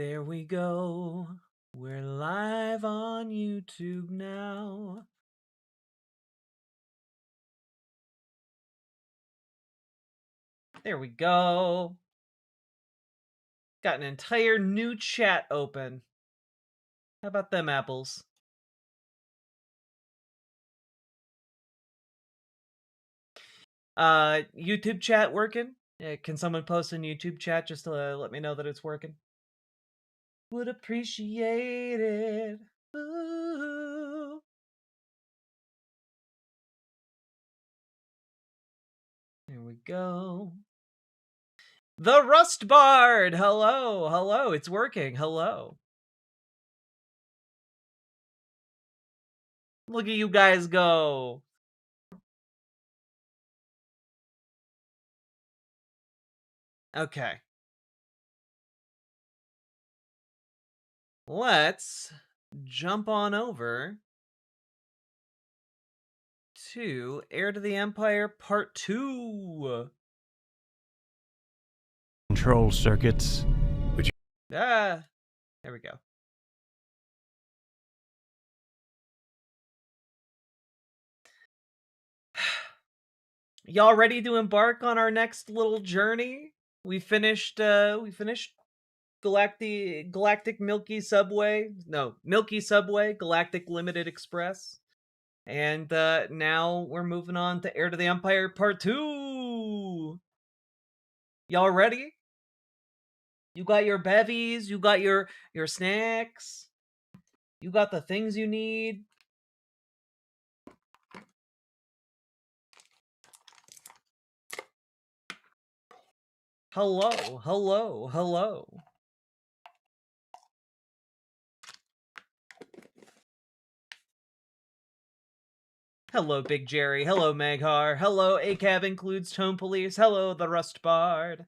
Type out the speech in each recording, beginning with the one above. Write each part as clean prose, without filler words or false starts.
There we go. We're live on YouTube now. There we go. Got an entire new chat open. How about them apples? YouTube chat working? Can someone post in YouTube chat just to let me know that it's working? Would appreciate it. Ooh. There we go. The Rust Bard! Hello, hello, it's working, hello. Look at you guys go. Okay. Let's jump on over to Heir to the Empire Part 2. Control circuits. There we go. Y'all ready to embark on our next little journey? We finished Galactic Milky Subway. No, Milky Subway, Galactic Limited Express. And now we're moving on to Heir to the Empire Part 2. Y'all ready? You got your bevies, you got your snacks, you got the things you need. Hello, hello, hello. Hello, Big Jerry. Hello, Maghar. Hello, ACAB includes Tone Police. Hello, the Rust Bard.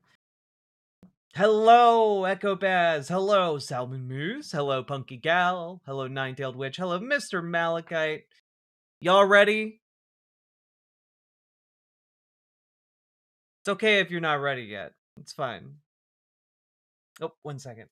Hello, Echo Baz. Hello, Salmon Moose. Hello, Punky Gal. Hello, Nine-Tailed Witch. Hello, Mr. Malachite. Y'all ready? It's okay if you're not ready yet. It's fine. Oh, 1 second.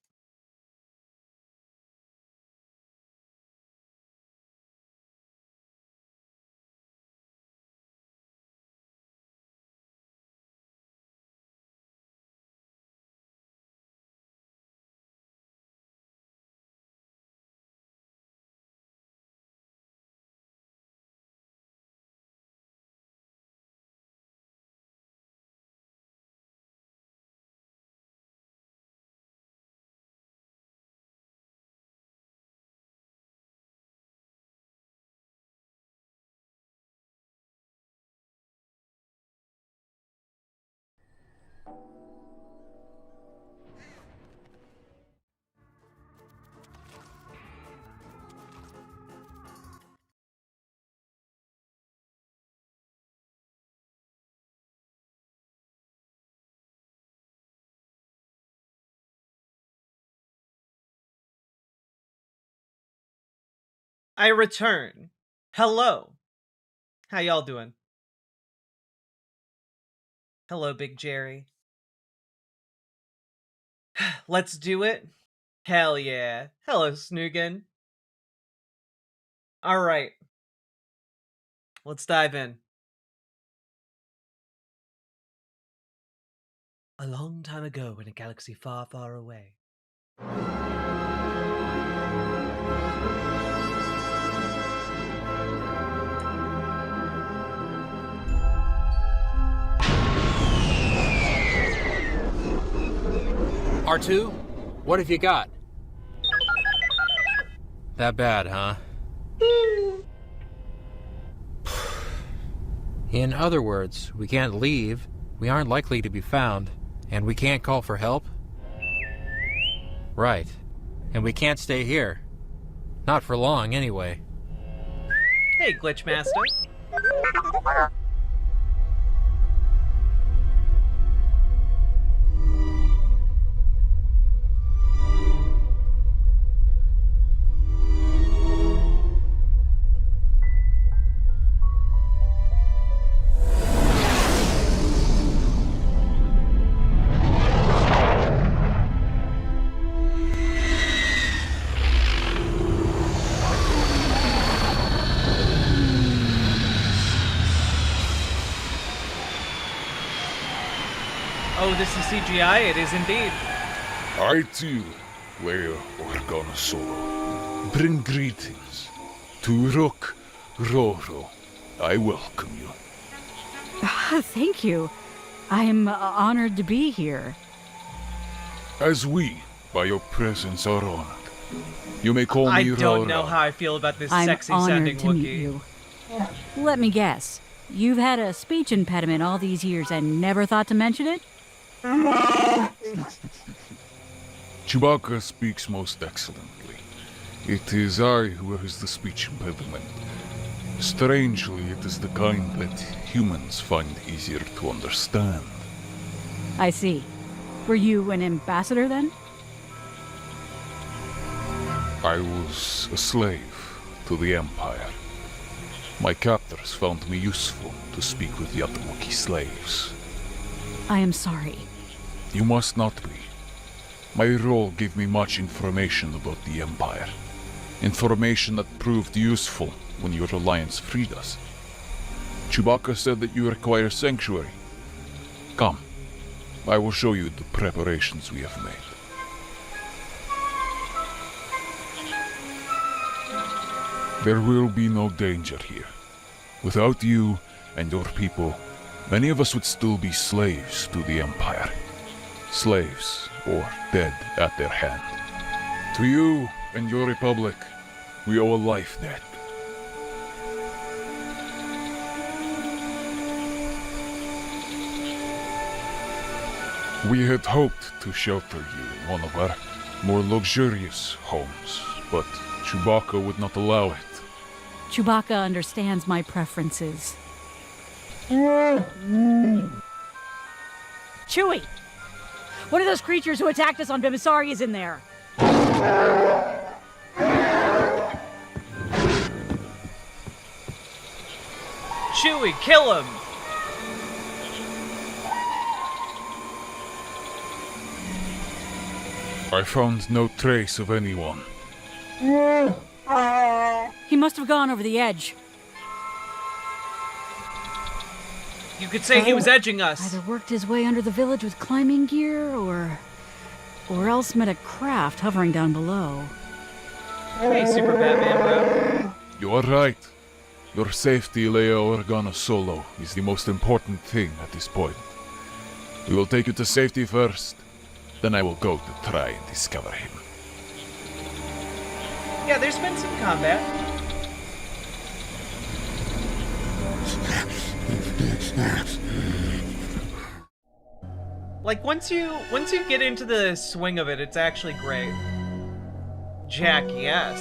I return. Hello. How y'all doing? Hello, Big Jerry. Let's do it. Hell yeah. Hello, Snoogan. Alright. Let's dive in. A long time ago in a galaxy far, far away. R2? What have you got? That bad, huh? In other words, we can't leave, we aren't likely to be found, and we can't call for help? Right. And we can't stay here. Not for long, anyway. Hey, Glitchmaster. Oh, this is CGI? It is indeed. I too, Leia Organa Solo, bring greetings to Rook Roro. I welcome you. Thank you. I'm honored to be here. As we, by your presence, are honored. You may call me I don't Rara. know how I feel about this I'm sexy-sounding honored to meet Wookiee. you. Let me guess. You've had a speech impediment all these years and never thought to mention it? Chewbacca speaks most excellently. It is I who has the speech impediment. Strangely, it is the kind that humans find easier to understand. I see. Were you an ambassador then? I was a slave to the Empire. My captors found me useful to speak with the other Wookiee slaves. I am sorry. You must not be. My role gave me much information about the Empire. Information that proved useful when your alliance freed us. Chewbacca said that you require sanctuary. Come, I will show you the preparations we have made. There will be no danger here. Without you and your people, many of us would still be slaves to the Empire. Slaves, or dead at their hand. To you and your republic, we owe a life debt. We had hoped to shelter you in one of our more luxurious homes, but Chewbacca would not allow it. Chewbacca understands my preferences. Chewie! One of those creatures who attacked us on Bimasari is in there! Chewie, kill him! I found no trace of anyone. He must have gone over the edge. You could say he was edging us. Either worked his way under the village with climbing gear, or else met a craft hovering down below. Hey, Super Batman, bro. You are right. Your safety, Leia Organa Solo, is the most important thing at this point. We will take you to safety first, then I will go to try and discover him. Yeah, there's been some combat. Like once you get into the swing of it, it's actually great. Jack, yes.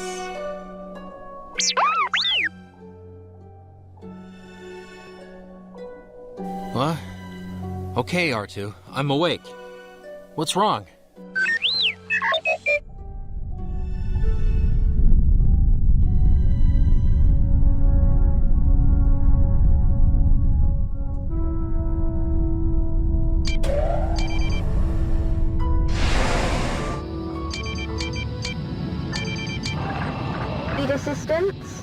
What? Okay, R2. I'm awake. What's wrong? Need assistance?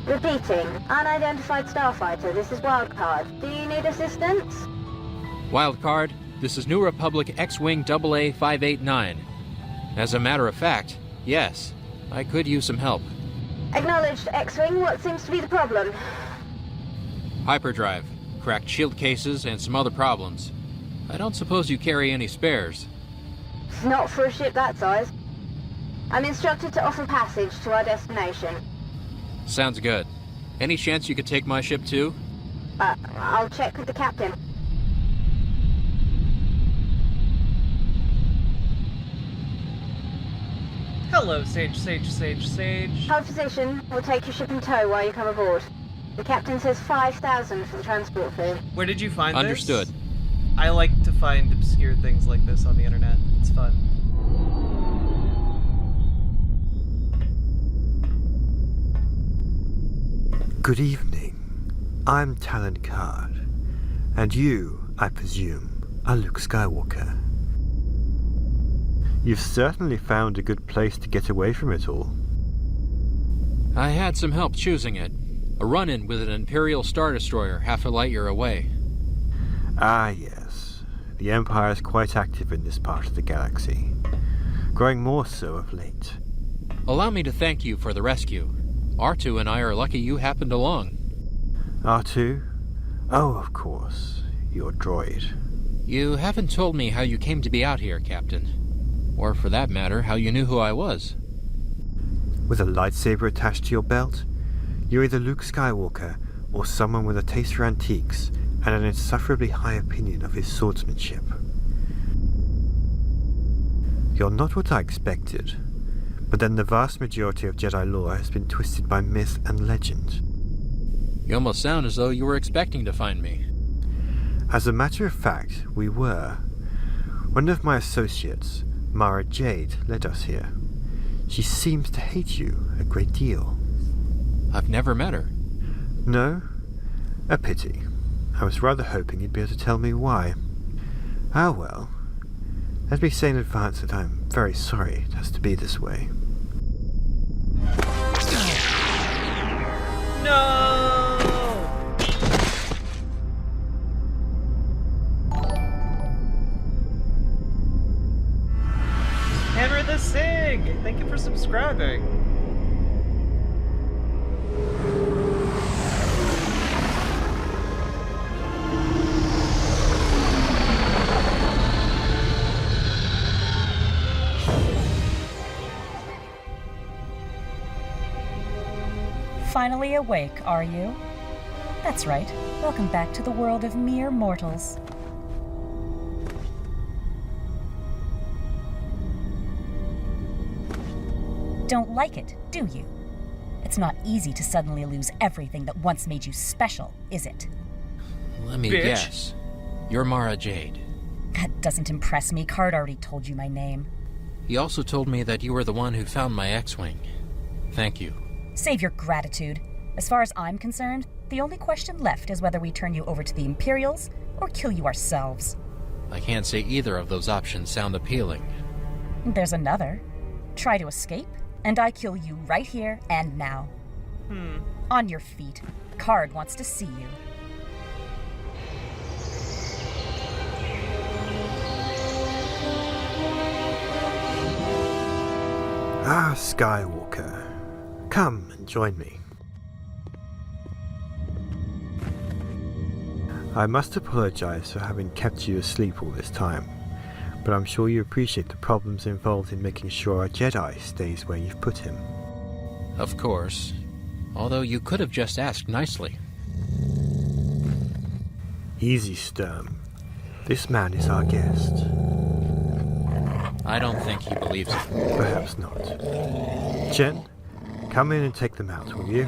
Repeating. Unidentified starfighter, this is Wildcard. Do you need assistance? Wildcard, this is New Republic X-Wing AA 589. As a matter of fact, yes, I could use some help. Acknowledged, X-Wing. What seems to be the problem? Hyperdrive, cracked shield cases, and some other problems. I don't suppose you carry any spares. Not for a ship that size. I'm instructed to offer passage to our destination. Sounds good. Any chance you could take my ship too? I'll check with the captain. Hello, Sage. Hold position. We'll take your ship in tow while you come aboard. The captain says 5,000 for the transport fee. Where did you find Understood. this? I like to find obscure things like this on the internet. It's fun. Good evening. I'm Talon Card. And you, I presume, are Luke Skywalker. You've certainly found a good place to get away from it all. I had some help choosing it. A run-in with an Imperial Star Destroyer half a light year away. Ah, yes. the Empire is quite active in this part of the galaxy, growing more so of late. Allow me to thank you for the rescue. R2 and I are lucky you happened along. R2? Oh, of course, your droid. You haven't told me how you came to be out here, Captain. Or for that matter, how you knew who I was. With a lightsaber attached to your belt, you're either Luke Skywalker or someone with a taste for antiques and an insufferably high opinion of his swordsmanship. You're not what I expected, but then the vast majority of Jedi lore has been twisted by myth and legend. You almost sound as though you were expecting to find me. As a matter of fact, we were. One of my associates, Mara Jade, led us here. She seems to hate you a great deal. I've never met her. No? A pity. I was rather hoping you'd be able to tell me why. Ah well. Let me say in advance that I'm very sorry it has to be this way. No! Henry the Sig! Thank you for subscribing. Finally awake, are you? That's right. Welcome back to the world of mere mortals. Don't like it, do you? It's not easy to suddenly lose everything that once made you special, is it? Let me guess. You're Mara Jade. That doesn't impress me. Card already told you my name. He also told me that you were the one who found my X-Wing. Thank you. Save your gratitude. As far as I'm concerned, the only question left is whether we turn you over to the Imperials or kill you ourselves. I can't say either of those options sound appealing. There's another. Try to escape, and I kill you right here and now. On your feet. Card wants to see you. Ah, Skywalker. Come and join me. I must apologize for having kept you asleep all this time, but I'm sure you appreciate the problems involved in making sure our Jedi stays where you've put him. Of course. Although you could have just asked nicely. Easy, Sturm. This man is our guest. I don't think he believes it. Perhaps not. Jen, come in and take them out, will you?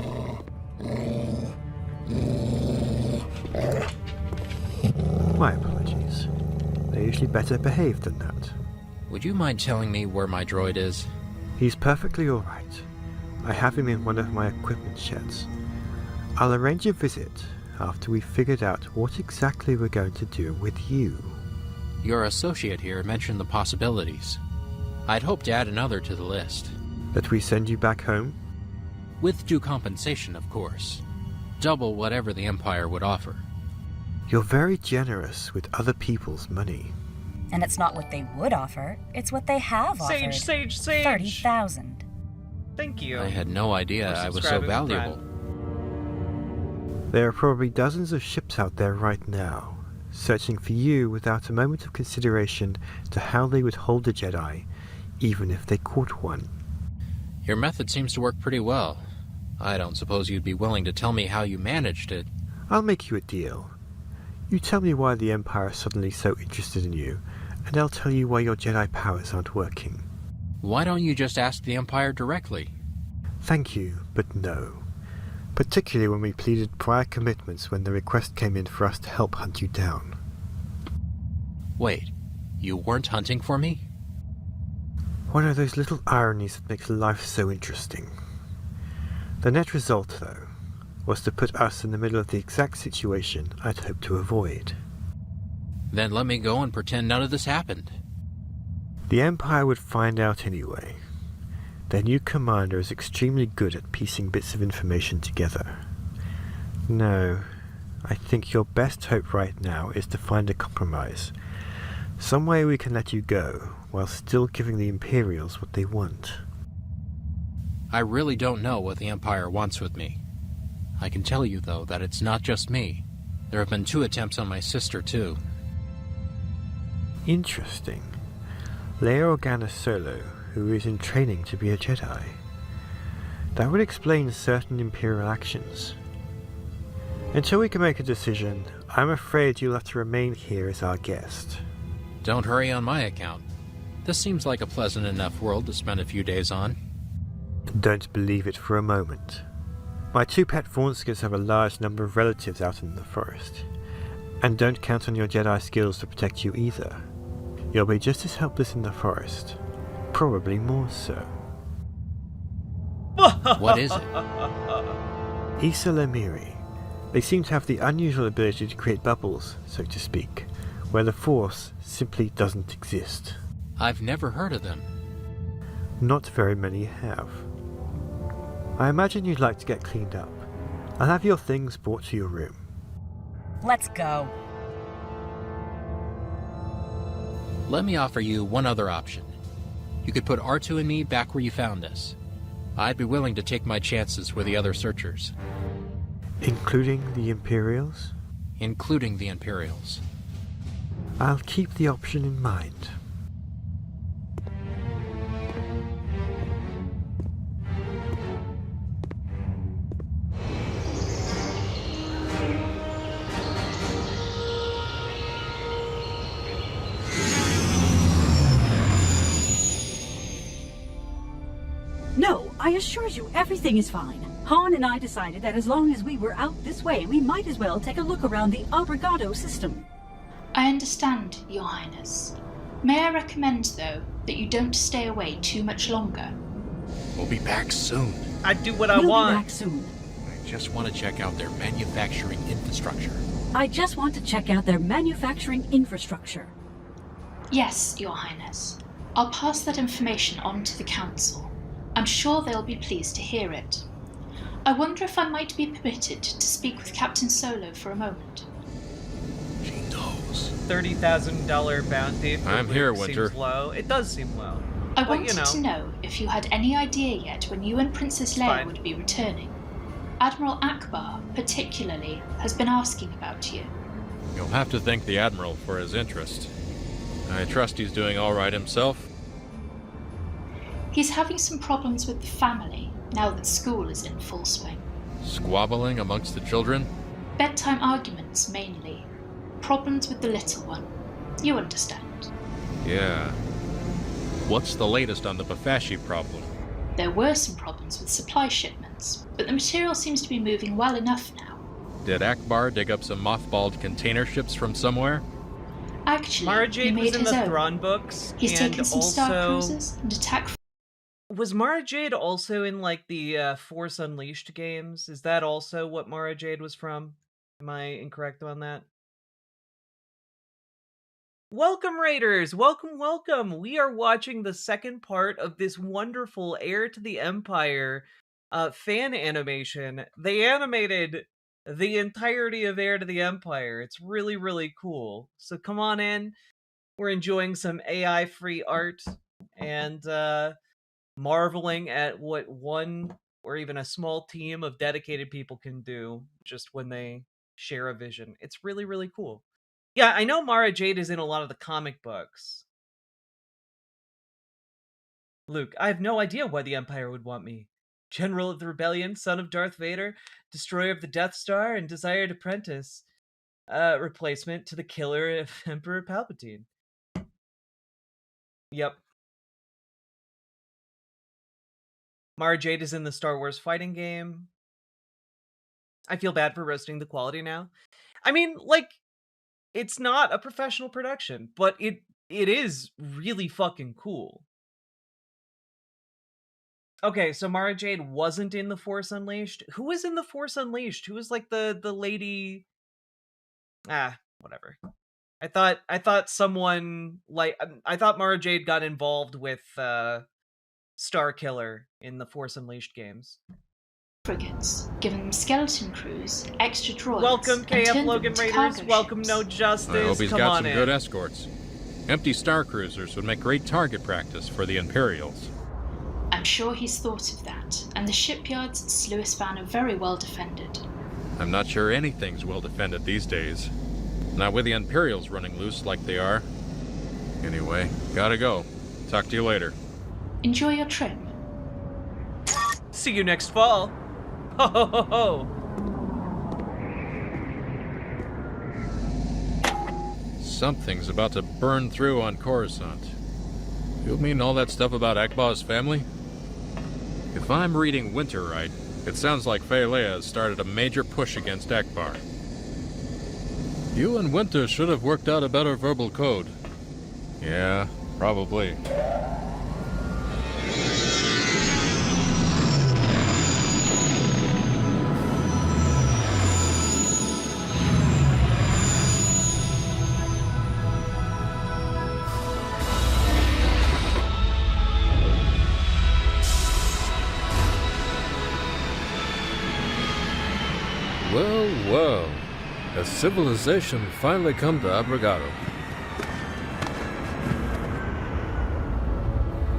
My apologies. They're usually better behaved than that. Would you mind telling me where my droid is? He's perfectly alright. I have him in one of my equipment sheds. I'll arrange a visit after we've figured out what exactly we're going to do with you. Your associate here mentioned the possibilities. I'd hoped to add another to the list. That we send you back home? With due compensation, of course. Double whatever the Empire would offer. You're very generous with other people's money. And it's not what they would offer, it's what they have offered. Sage! 30,000. Thank you. I had no idea I was so valuable. There are probably dozens of ships out there right now, searching for you without a moment of consideration to how they would hold a Jedi, even if they caught one. Your method seems to work pretty well. I don't suppose you'd be willing to tell me how you managed it. I'll make you a deal. You tell me why the Empire is suddenly so interested in you, and I'll tell you why your Jedi powers aren't working. Why don't you just ask the Empire directly? Thank you, but no. Particularly when we pleaded prior commitments when the request came in for us to help hunt you down. Wait, you weren't hunting for me? One of those little ironies that makes life so interesting. The net result, though, was to put us in the middle of the exact situation I'd hoped to avoid. Then let me go and pretend none of this happened. The Empire would find out anyway. Their new commander is extremely good at piecing bits of information together. No, I think your best hope right now is to find a compromise, Some way we can let you go, while still giving the Imperials what they want. I really don't know what the Empire wants with me. I can tell you, though, that it's not just me. There have been 2 attempts on my sister, too. Interesting. Leia Organa Solo, who is in training to be a Jedi. That would explain certain Imperial actions. Until we can make a decision, I'm afraid you'll have to remain here as our guest. Don't hurry on my account. This seems like a pleasant enough world to spend a few days on. Don't believe it for a moment. My 2 pet Fawnskers have a large number of relatives out in the forest. And don't count on your Jedi skills to protect you either. You'll be just as helpless in the forest. Probably more so. What is it? Issa Lemiri. They seem to have the unusual ability to create bubbles, so to speak, where the Force simply doesn't exist. I've never heard of them. Not very many have. I imagine you'd like to get cleaned up. I'll have your things brought to your room. Let's go. Let me offer you one other option. You could put R2 and me back where you found us. I'd be willing to take my chances with the other searchers. Including the Imperials? Including the Imperials. I'll keep the option in mind. No, I assure you, everything is fine. Han and I decided that as long as we were out this way, we might as well take a look around the Albergado system. I understand, Your Highness. May I recommend, though, that you don't stay away too much longer? We'll be back soon. I do what I We'll want. be back soon. I just want to check out their manufacturing infrastructure. I just want to check out their manufacturing infrastructure. Yes, Your Highness. I'll pass that information on to the Council. I'm sure they'll be pleased to hear it. I wonder if I might be permitted to speak with Captain Solo for a moment. She knows. $30,000 bounty. For I'm Luke here, seems Winter. low. It does seem low. I But, wanted to know if you had any idea yet when you and Princess Leia fine. would be returning. Admiral Akbar, particularly, has been asking about you. You'll have to thank the Admiral for his interest. I trust he's doing all right himself. He's having some problems with the family now that school is in full swing. Squabbling amongst the children? Bedtime arguments, mainly. Problems with the little one. You understand. Yeah. What's the latest on the Bafashi problem? There were some problems with supply shipments, but the material seems to be moving well enough now. Did Akbar dig up some mothballed container ships from somewhere? Actually, Mara he Jade made was in his the own. Thrawn books. He's and taken some also... Star Cruisers and attack. Was Mara Jade also in, like, the Force Unleashed games? Is that also what Mara Jade was from? Am I incorrect on that? Welcome, Raiders! Welcome, welcome! We are watching the second part of this wonderful Heir to the Empire fan animation. They animated the entirety of Heir to the Empire. It's really, really cool. So come on in. We're enjoying some AI-free art and marveling at what one or even a small team of dedicated people can do just when they share a vision. It's really, really cool. Yeah, I know Mara Jade is in a lot of the comic books. Luke, I have no idea why the Empire would want me. General of the Rebellion, son of Darth Vader, destroyer of the Death Star, and desired apprentice. Replacement to the killer of Emperor Palpatine. Yep. Mara Jade is in the Star Wars fighting game. I feel bad for roasting the quality now. I mean, like, it's not a professional production, but it is really fucking cool. Okay, so Mara Jade wasn't in The Force Unleashed. Who was in The Force Unleashed? Who was like the lady? Whatever. I thought someone like I thought Mara Jade got involved with Star Killer in the Force Unleashed games. Frigates, given them skeleton crews, extra droids, Welcome, and KF turned Logan them to Raiders. cargo Welcome, ships. No Justice. I hope he's Come got on some in. good escorts. Empty star cruisers would make great target practice for the Imperials. I'm sure he's thought of that, and the shipyards at Sluisvan are very well defended. I'm not sure anything's well defended these days. Not with the Imperials running loose like they are. Anyway, gotta go. Talk to you later. Enjoy your trip. See you next fall. Ho ho ho ho. Something's about to burn through on Coruscant. You mean all that stuff about Akbar's family? If I'm reading Winter right, it sounds like Fey'lya has started a major push against Akbar. You and Winter should have worked out a better verbal code. Yeah, probably. Well, has civilization finally come to Abrogado?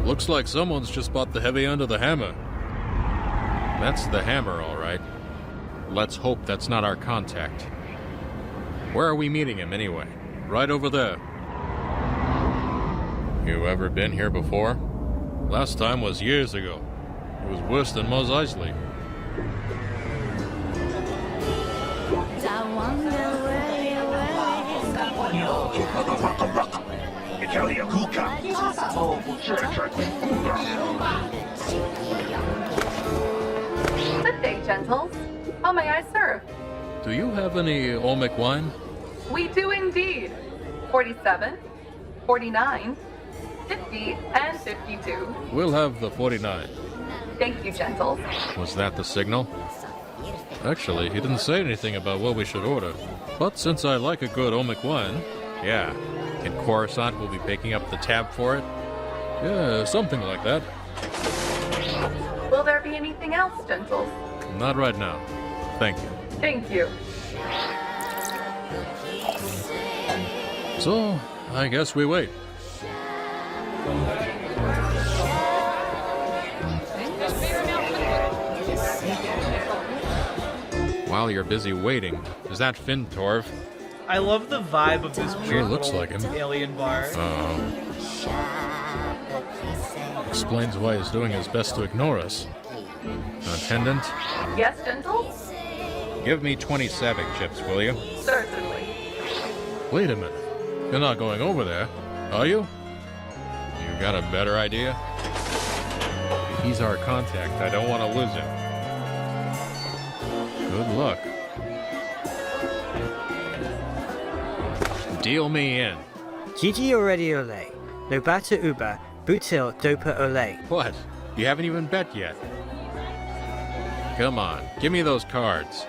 Looks like someone's just bought the heavy end of the hammer. That's the hammer, all right. Let's hope that's not our contact. Where are we meeting him, anyway? Right over there. You ever been here before? Last time was years ago. It was worse than Mos Eisley. Good day, gentles. How may I serve? Do you have any Olmec wine? We do indeed. 47, 49, 50, and 52. We'll have the 49. Thank you, gentles. Was that the signal? Actually, he didn't say anything about what we should order. But since I like a good Olmec wine, yeah. And Coruscant will be picking up the tab for it? Yeah, something like that. Will there be anything else, gentles? Not right now. Thank you. Thank you. So, I guess we wait. While you're busy waiting, is that Finn Torv? I love the vibe of this Sure looks like him. alien bar. Explains why he's doing his best to ignore us. Attendant, Yes, gentles? give me 20 Savick chips, will you? Certainly. Wait a minute. You're not going over there, are you? You got a better idea? If he's our contact, I don't want to lose him. Good luck. Deal me in. Gigi already ole. Nobata uba. Butil dopa ole. What? You haven't even bet yet. Come on, give me those cards.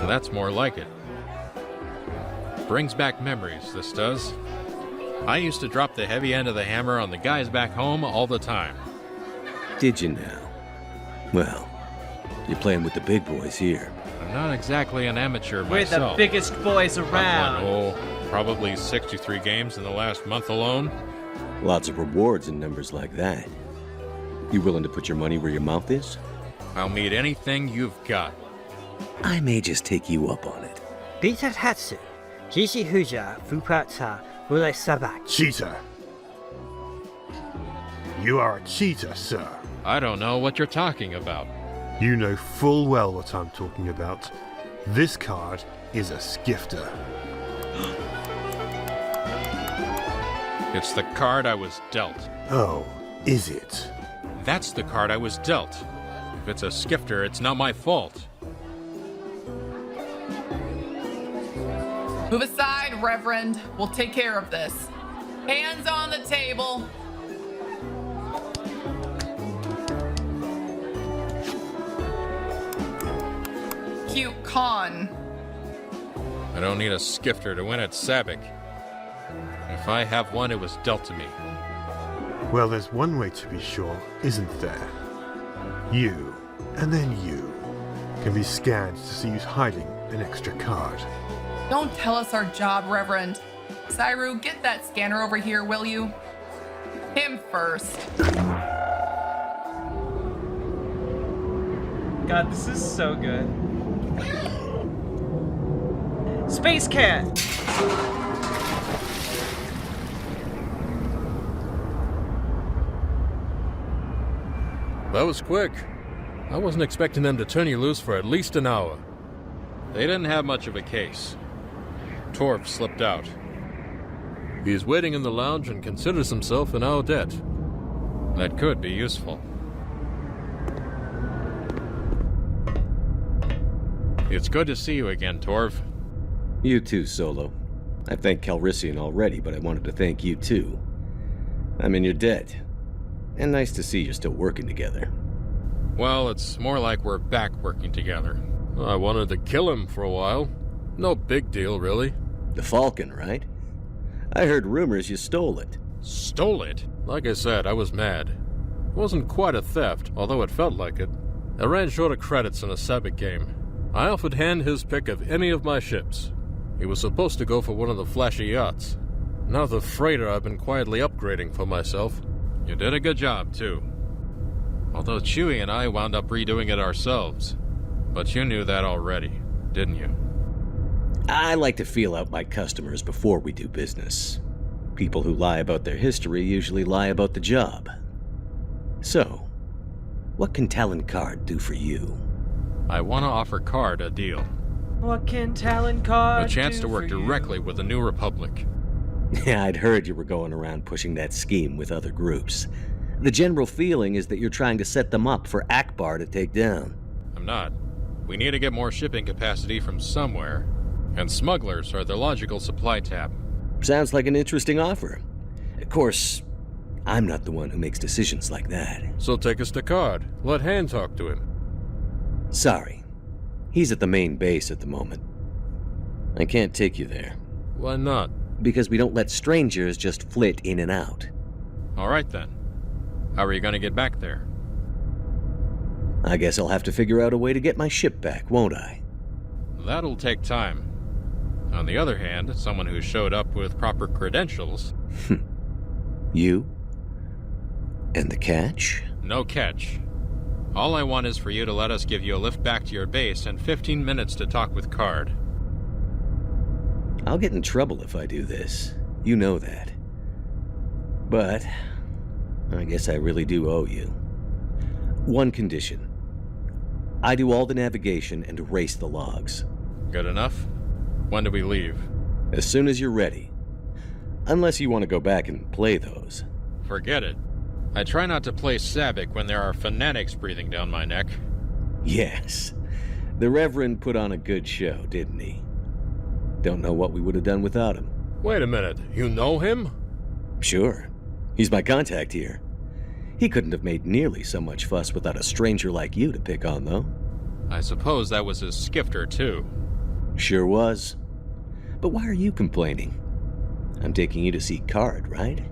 That's more like it. Brings back memories, this does. I used to drop the heavy end of the hammer on the guys back home all the time. Did you now? Well, you're playing with the big boys here. I'm not exactly an amateur We're myself. the biggest boys I've around. won, probably 63 games in the last month alone. Lots of rewards in numbers like that. You willing to put your money where your mouth is? I'll meet anything you've got. I may just take you up on it. Bitat hatsu. Gigi huja fupata ule sabak. Cheater. You are a cheater, sir. I don't know what you're talking about. You know full well what I'm talking about. This card is a skifter. It's the card I was dealt. Oh, is it? That's the card I was dealt. If it's a skifter, it's not my fault. Move aside, Reverend. We'll take care of this. Hands on the table. Cute con. I don't need a skifter to win at Sabik. If I have one, it was dealt to me. Well, there's one way to be sure, isn't there? You, and then you, can be scanned to see who's hiding an extra card. Don't tell us our job, Reverend. Cyru, get that scanner over here, will you? Him first. God, this is so good. Space Cat! That was quick. I wasn't expecting them to turn you loose for at least an hour. They didn't have much of a case. Torf slipped out. He's waiting in the lounge and considers himself in our debt. That could be useful. It's good to see you again, Torv. You too, Solo. I thanked Calrissian already, but I wanted to thank you too. I'm in your debt. And nice to see you're still working together. Well, it's more like we're back working together. I wanted to kill him for a while. No big deal, really. The Falcon, right? I heard rumors you stole it. Stole it? Like I said, I was mad. It wasn't quite a theft, although it felt like it. I ran short of credits in a Sabbac game. I offered Han his pick of any of my ships. He was supposed to go for one of the flashy yachts. Now the freighter I've been quietly upgrading for myself. You did a good job, too. Although Chewie and I wound up redoing it ourselves. But you knew that already, didn't you? I like to feel out my customers before we do business. People who lie about their history usually lie about the job. So, what can Talon Card do for you? I want to offer Card a deal. What can Talon Card A chance do to work for you? directly with the New Republic. Yeah, I'd heard you were going around pushing that scheme with other groups. The general feeling is that you're trying to set them up for Akbar to take down. I'm not. We need to get more shipping capacity from somewhere, and smugglers are the logical supply tap. Sounds like an interesting offer. Of course, I'm not the one who makes decisions like that. So take us to Card. Let Han talk to him. Sorry. He's at the main base at the moment. I can't take you there. Why not? Because we don't let strangers just flit in and out. All right, then. How are you going to get back there? I guess I'll have to figure out a way to get my ship back, won't I? That'll take time. On the other hand, someone who showed up with proper credentials... You? And the catch? No catch. All I want is for you to let us give you a lift back to your base and 15 minutes to talk with Card. I'll get in trouble if I do this. You know that. But I guess I really do owe you. One condition. I do all the navigation and erase the logs. Good enough? When do we leave? As soon as you're ready. Unless you want to go back and play those. Forget it. I try not to play Sabbac when there are fanatics breathing down my neck. Yes. The Reverend put on a good show, didn't he? Don't know what we would have done without him. Wait a minute. You know him? Sure. He's my contact here. He couldn't have made nearly so much fuss without a stranger like you to pick on, though. I suppose that was his skifter, too. Sure was. But why are you complaining? I'm taking you to see Card, right?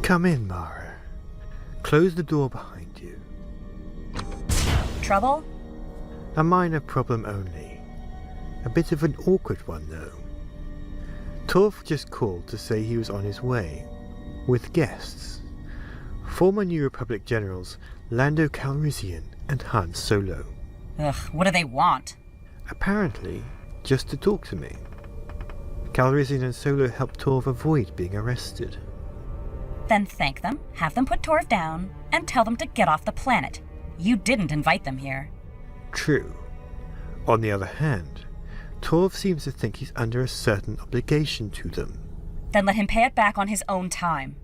Come in, Mara. Close the door behind you. Trouble? A minor problem only. A bit of an awkward one, though. Torf just called to say he was on his way, with guests. Former New Republic generals Lando Calrissian and Han Solo. Ugh, what do they want? Apparently, just to talk to me. Calrissian and Solo helped Torv avoid being arrested. Then thank them, have them put Torv down, and tell them to get off the planet. You didn't invite them here. True. On the other hand, Torv seems to think he's under a certain obligation to them. Then let him pay it back on his own time.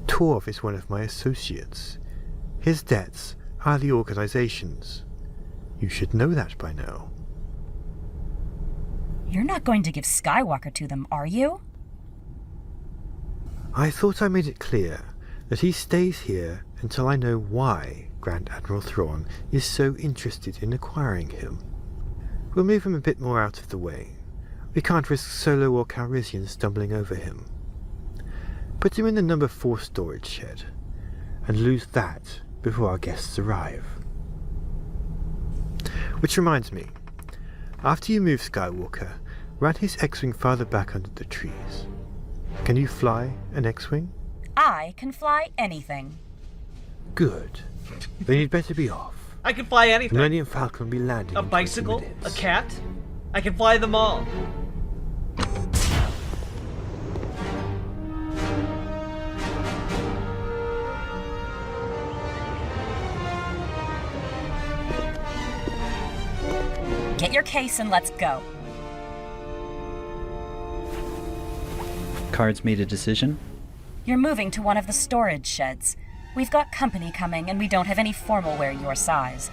Torv is one of my associates. His debts are the organization's. You should know that by now. You're not going to give Skywalker to them, are you? I thought I made it clear that he stays here until I know why Grand Admiral Thrawn is so interested in acquiring him. We'll move him a bit more out of the way. We can't risk Solo or Calrissian stumbling over him. Put him in the number 4 storage shed, and lose that before our guests arrive. Which reminds me, after you move Skywalker, run his X-Wing farther back under the trees. Can you fly an X-Wing? I can fly anything. Good. Then you'd better be off. I can fly anything. Millennium Falcon will be landing A in 20 bicycle? A minutes. cat? I can fly them all. Get your case and let's go. Card's made a decision? You're moving to one of the storage sheds. We've got company coming and we don't have any formal wear your size.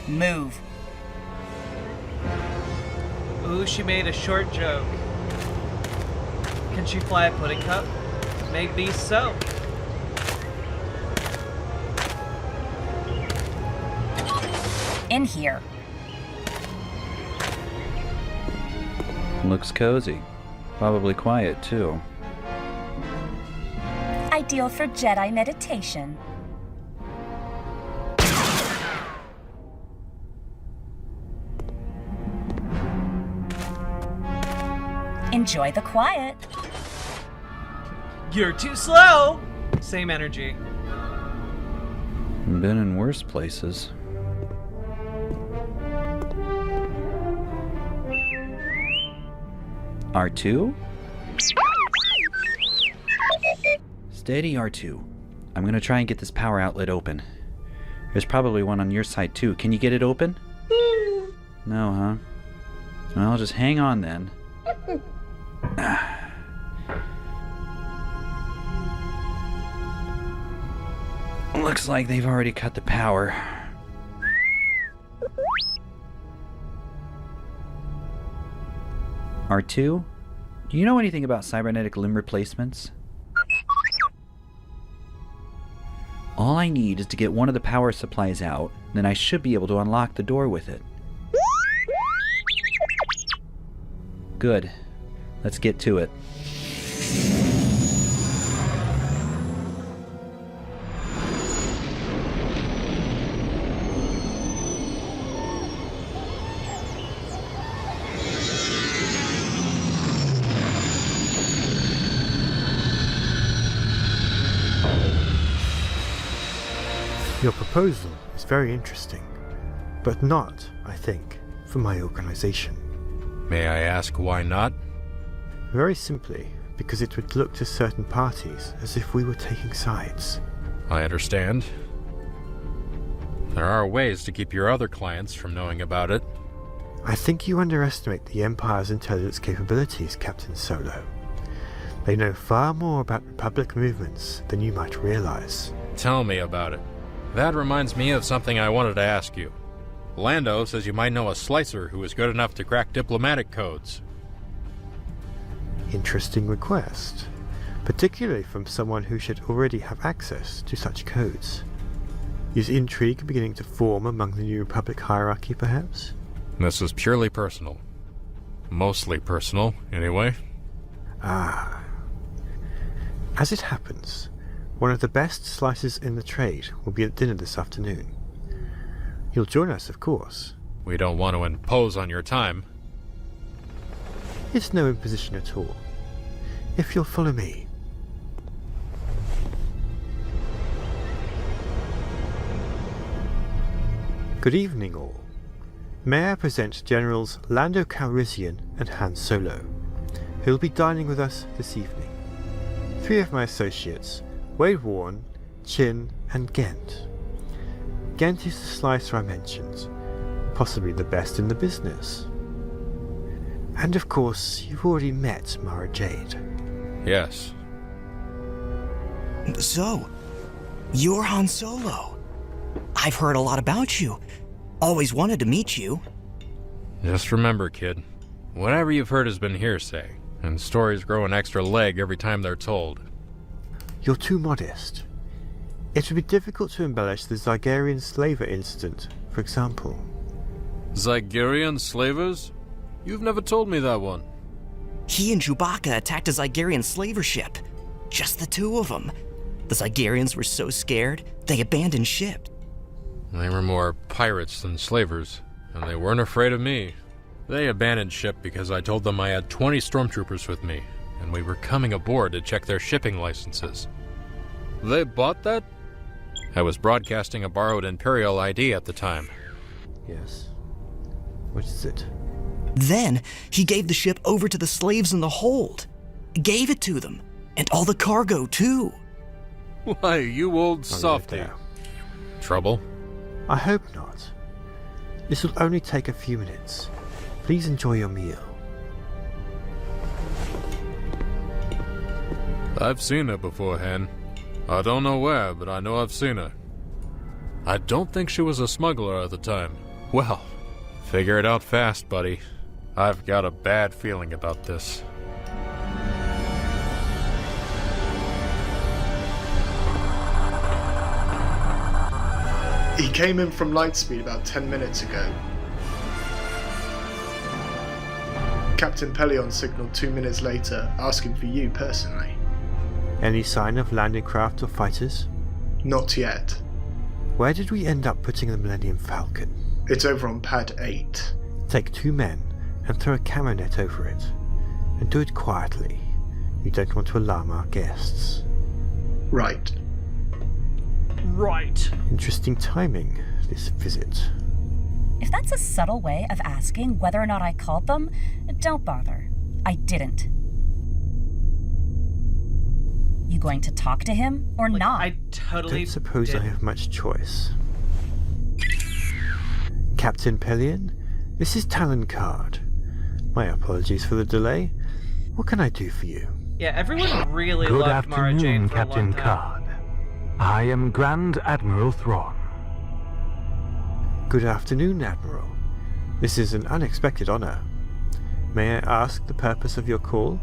Move. Ooh, she made a short joke. Can she fly a pudding cup? Maybe so. In here. Looks cozy. Probably quiet, too. Ideal for Jedi meditation. Enjoy the quiet. You're too slow! Same energy. Been in worse places. R2? Steady, R2. I'm gonna try and get this power outlet open. There's probably one on your side too. Can you get it open? No, huh? Well, just hang on then. Looks like they've already cut the power. R2? Do you know anything about cybernetic limb replacements? All I need is to get one of the power supplies out, then I should be able to unlock the door with it. Good. Let's get to it. Your proposal is very interesting, but not, I think, for my organization. May I ask why not? Very simply, because it would look to certain parties as if we were taking sides. I understand. There are ways to keep your other clients from knowing about it. I think you underestimate the Empire's intelligence capabilities, Captain Solo. They know far more about Republic movements than you might realize. Tell me about it. That reminds me of something I wanted to ask you. Lando says you might know a slicer who is good enough to crack diplomatic codes. Interesting request, particularly from someone who should already have access to such codes. Is intrigue beginning to form among the New Republic hierarchy, perhaps? This is purely personal. Mostly personal, anyway. Ah. As it happens, one of the best slicers in the trade will be at dinner this afternoon. You'll join us, of course. We don't want to impose on your time. It's no imposition at all. If you'll follow me. Good evening, all. May I present Generals Lando Calrissian and Han Solo, who will be dining with us this evening. 3 of my associates, Wade Warren, Chin, and Gent. Gent is the slicer I mentioned, possibly the best in the business. And of course, you've already met Mara Jade. Yes. So, you're Han Solo. I've heard a lot about you. Always wanted to meet you. Just remember, kid, whatever you've heard has been hearsay, and stories grow an extra leg every time they're told. You're too modest. It would be difficult to embellish the Zygerian slaver incident, for example. Zygerian slavers? You've never told me that one. He and Chewbacca attacked a Zygerian slaver ship. Just the two of them. The Zygerians were so scared, they abandoned ship. They were more pirates than slavers, and they weren't afraid of me. They abandoned ship because I told them I had 20 stormtroopers with me, and we were coming aboard to check their shipping licenses. They bought that? I was broadcasting a borrowed Imperial ID at the time. Yes. What is it? Then, he gave the ship over to the slaves in the hold. Gave it to them. And all the cargo, too. Why, you old softy. Trouble? I hope not. This will only take a few minutes. Please enjoy your meal. I've seen her beforehand. I don't know where, but I know I've seen her. I don't think she was a smuggler at the time. Well, figure it out fast, buddy. I've got a bad feeling about this. He came in from Lightspeed about 10 minutes ago. Captain Pelion signaled 2 minutes later, asking for you personally. Any sign of landing craft or fighters? Not yet. Where did we end up putting the Millennium Falcon? It's over on Pad 8. Take 2 men and throw a camo net over it. And do it quietly. We don't want to alarm our guests. Right. Right. Interesting timing, this visit. If that's a subtle way of asking whether or not I called them, don't bother. I didn't. You going to talk to him or not? I totally don't suppose I have much choice. Captain Pelion, this is Talon Card. My apologies for the delay. What can I do for you? Yeah, everyone really Good loved Mara Jade afternoon, for Captain a long time. Card. I am Grand Admiral Thrawn. Good afternoon, Admiral. This is an unexpected honor. May I ask the purpose of your call?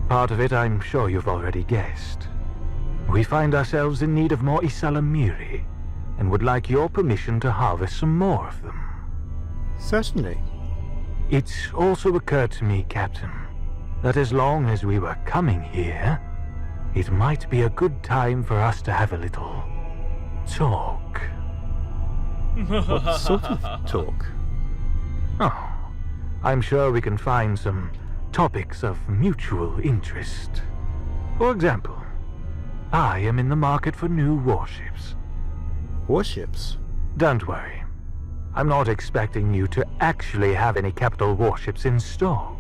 Part of it I'm sure you've already guessed. We find ourselves in need of more Isalamiri, and would like your permission to harvest some more of them. Certainly. It's also occurred to me, Captain, that as long as we were coming here, it might be a good time for us to have a little talk. What sort of talk? Oh, I'm sure we can find some topics of mutual interest. For example, I am in the market for new warships. Warships? Don't worry. I'm not expecting you to actually have any capital warships in stock.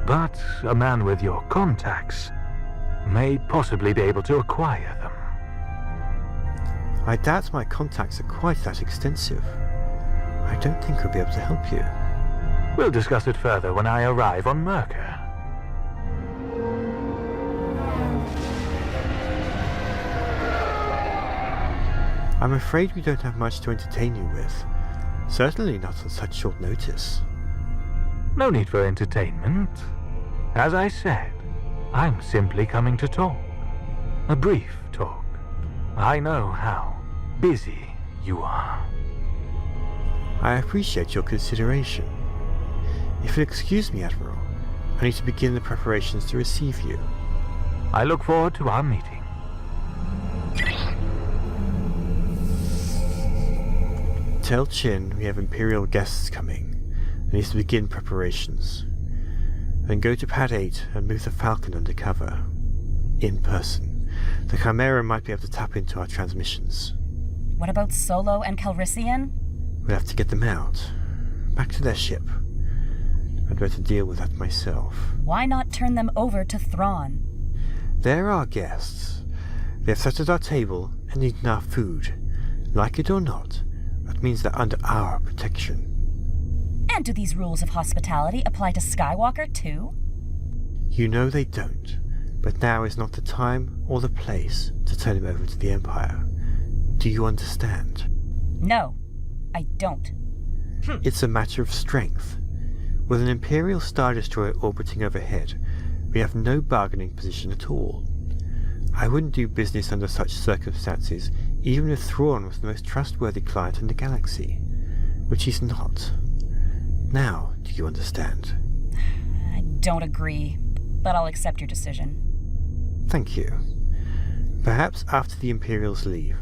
But a man with your contacts may possibly be able to acquire them. I doubt my contacts are quite that extensive. I don't think I'll be able to help you. We'll discuss it further when I arrive on Merkur. I'm afraid we don't have much to entertain you with. Certainly not on such short notice. No need for entertainment. As I said, I'm simply coming to talk. A brief talk. I know how busy you are. I appreciate your consideration. If you'll excuse me, Admiral, I need to begin the preparations to receive you. I look forward to our meeting. Tell Chin we have Imperial guests coming and needs to begin preparations. Then go to Pad 8 and move the Falcon under cover. In person. The Chimera might be able to tap into our transmissions. What about Solo and Calrissian? We'll have to get them out. Back to their ship. I'd better deal with that myself. Why not turn them over to Thrawn? They're our guests. They have sat at our table and eaten our food. Like it or not, that means they're under our protection. And do these rules of hospitality apply to Skywalker too? You know they don't, but now is not the time or the place to turn him over to the Empire. Do you understand? No, I don't. It's a matter of strength. With an Imperial Star Destroyer orbiting overhead, we have no bargaining position at all. I wouldn't do business under such circumstances, even if Thrawn was the most trustworthy client in the galaxy, which he's not. Now, do you understand? I don't agree, but I'll accept your decision. Thank you. Perhaps after the Imperials leave,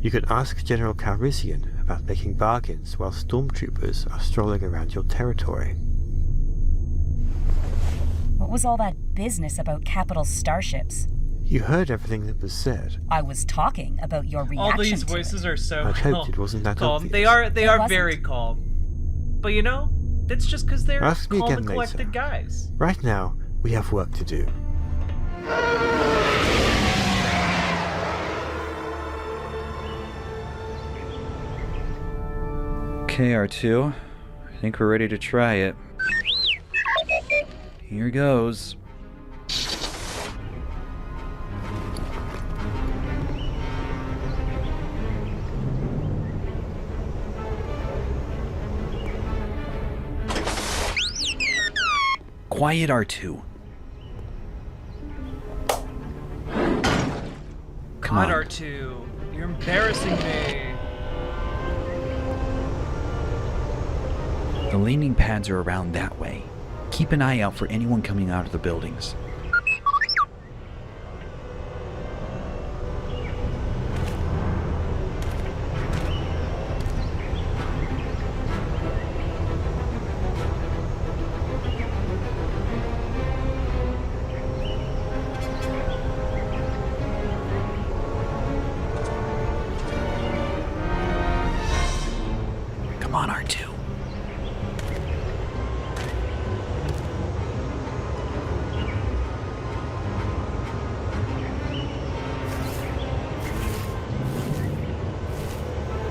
you could ask General Calrissian about making bargains while stormtroopers are strolling around your territory. What was all that business about capital starships? You heard everything that was said. I was talking about your reaction. All these to voices it. are so I'd hoped it wasn't that calm. obvious. They are wasn't? very calm. But you know, that's just because they're Ask me calm again and collected later. guys. Right now, we have work to do. Okay, R2. I think we're ready to try it. Here goes. Quiet, R2. Come God, on. R2, you're embarrassing me. The landing pads are around that way. Keep an eye out for anyone coming out of the buildings. Come on, R2.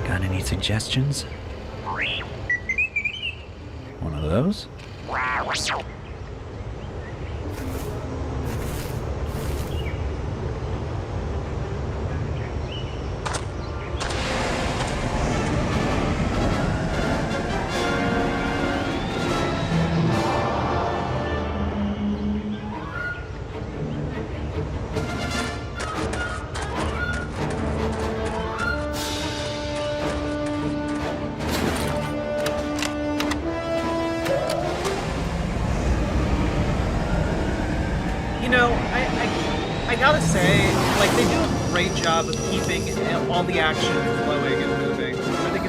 Got any suggestions? One of those? You know, I gotta say, like, they do a great job of keeping all the action flowing and moving. I think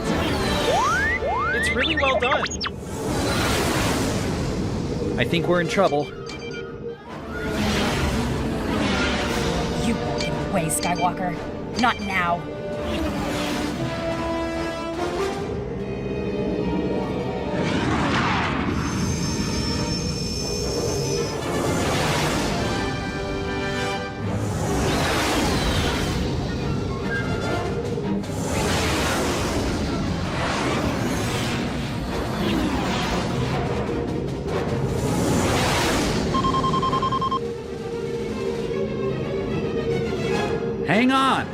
it's really well done. I think we're in trouble. You won't get away, Skywalker. Not now. Hang on!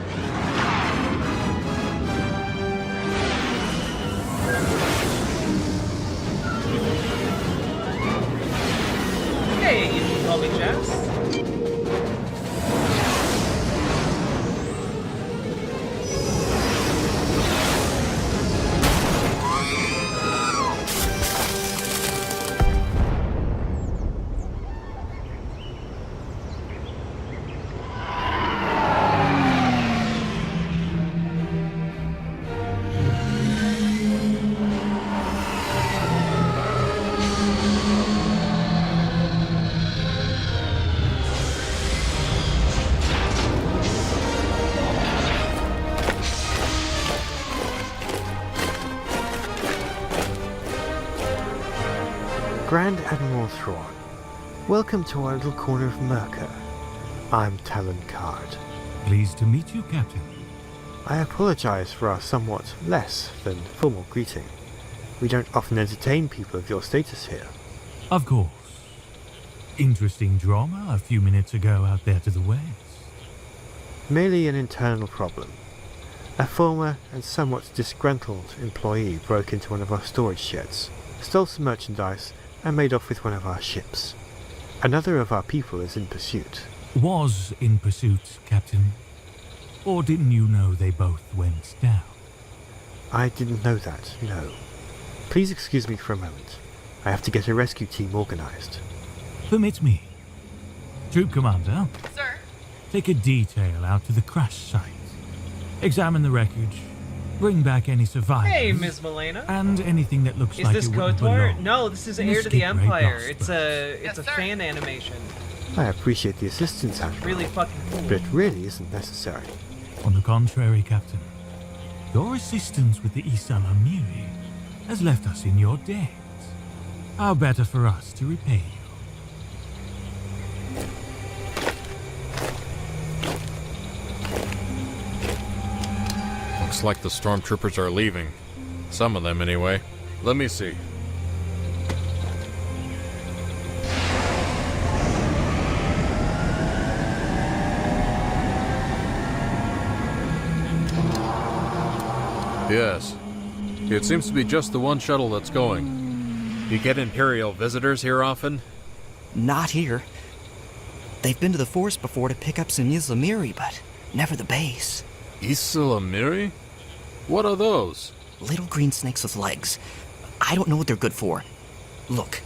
Hey, you can call me Jess. Grand Admiral Thrawn, welcome to our little corner of Merca. I'm Talon Card. Pleased to meet you, Captain. I apologize for our somewhat less than formal greeting. We don't often entertain people of your status here. Of course. Interesting drama a few minutes ago out there to the west. Merely an internal problem. A former and somewhat disgruntled employee broke into one of our storage sheds, stole some merchandise, and made off with one of our ships. Another of our people is in pursuit. Was in pursuit, Captain. Or didn't you know they both went down? I didn't know that, no. Please excuse me for a moment. I have to get a rescue team organized. Permit me. Troop Commander. Sir? take a detail out to the crash site, examine the wreckage, bring back any survivors. Hey, Ms. Milena. And anything that looks Is like this it wouldn't KOTOR? belong. No, this is in Heir a to the skip rate Empire. lost, It's a fan animation. I appreciate the assistance, Admiral. Really fucking cool. But it really isn't necessary. On the contrary, Captain, your assistance with the Isal Amiri has left us in your debt. How better for us to repay you? Looks like the stormtroopers are leaving. Some of them, anyway. Let me see. Yes. It seems to be just the one shuttle that's going. You get Imperial visitors here often? Not here. They've been to the Force before to pick up some Isla Miri, but never the base. Isla Miri? What are those? Little green snakes with legs. I don't know what they're good for. Look,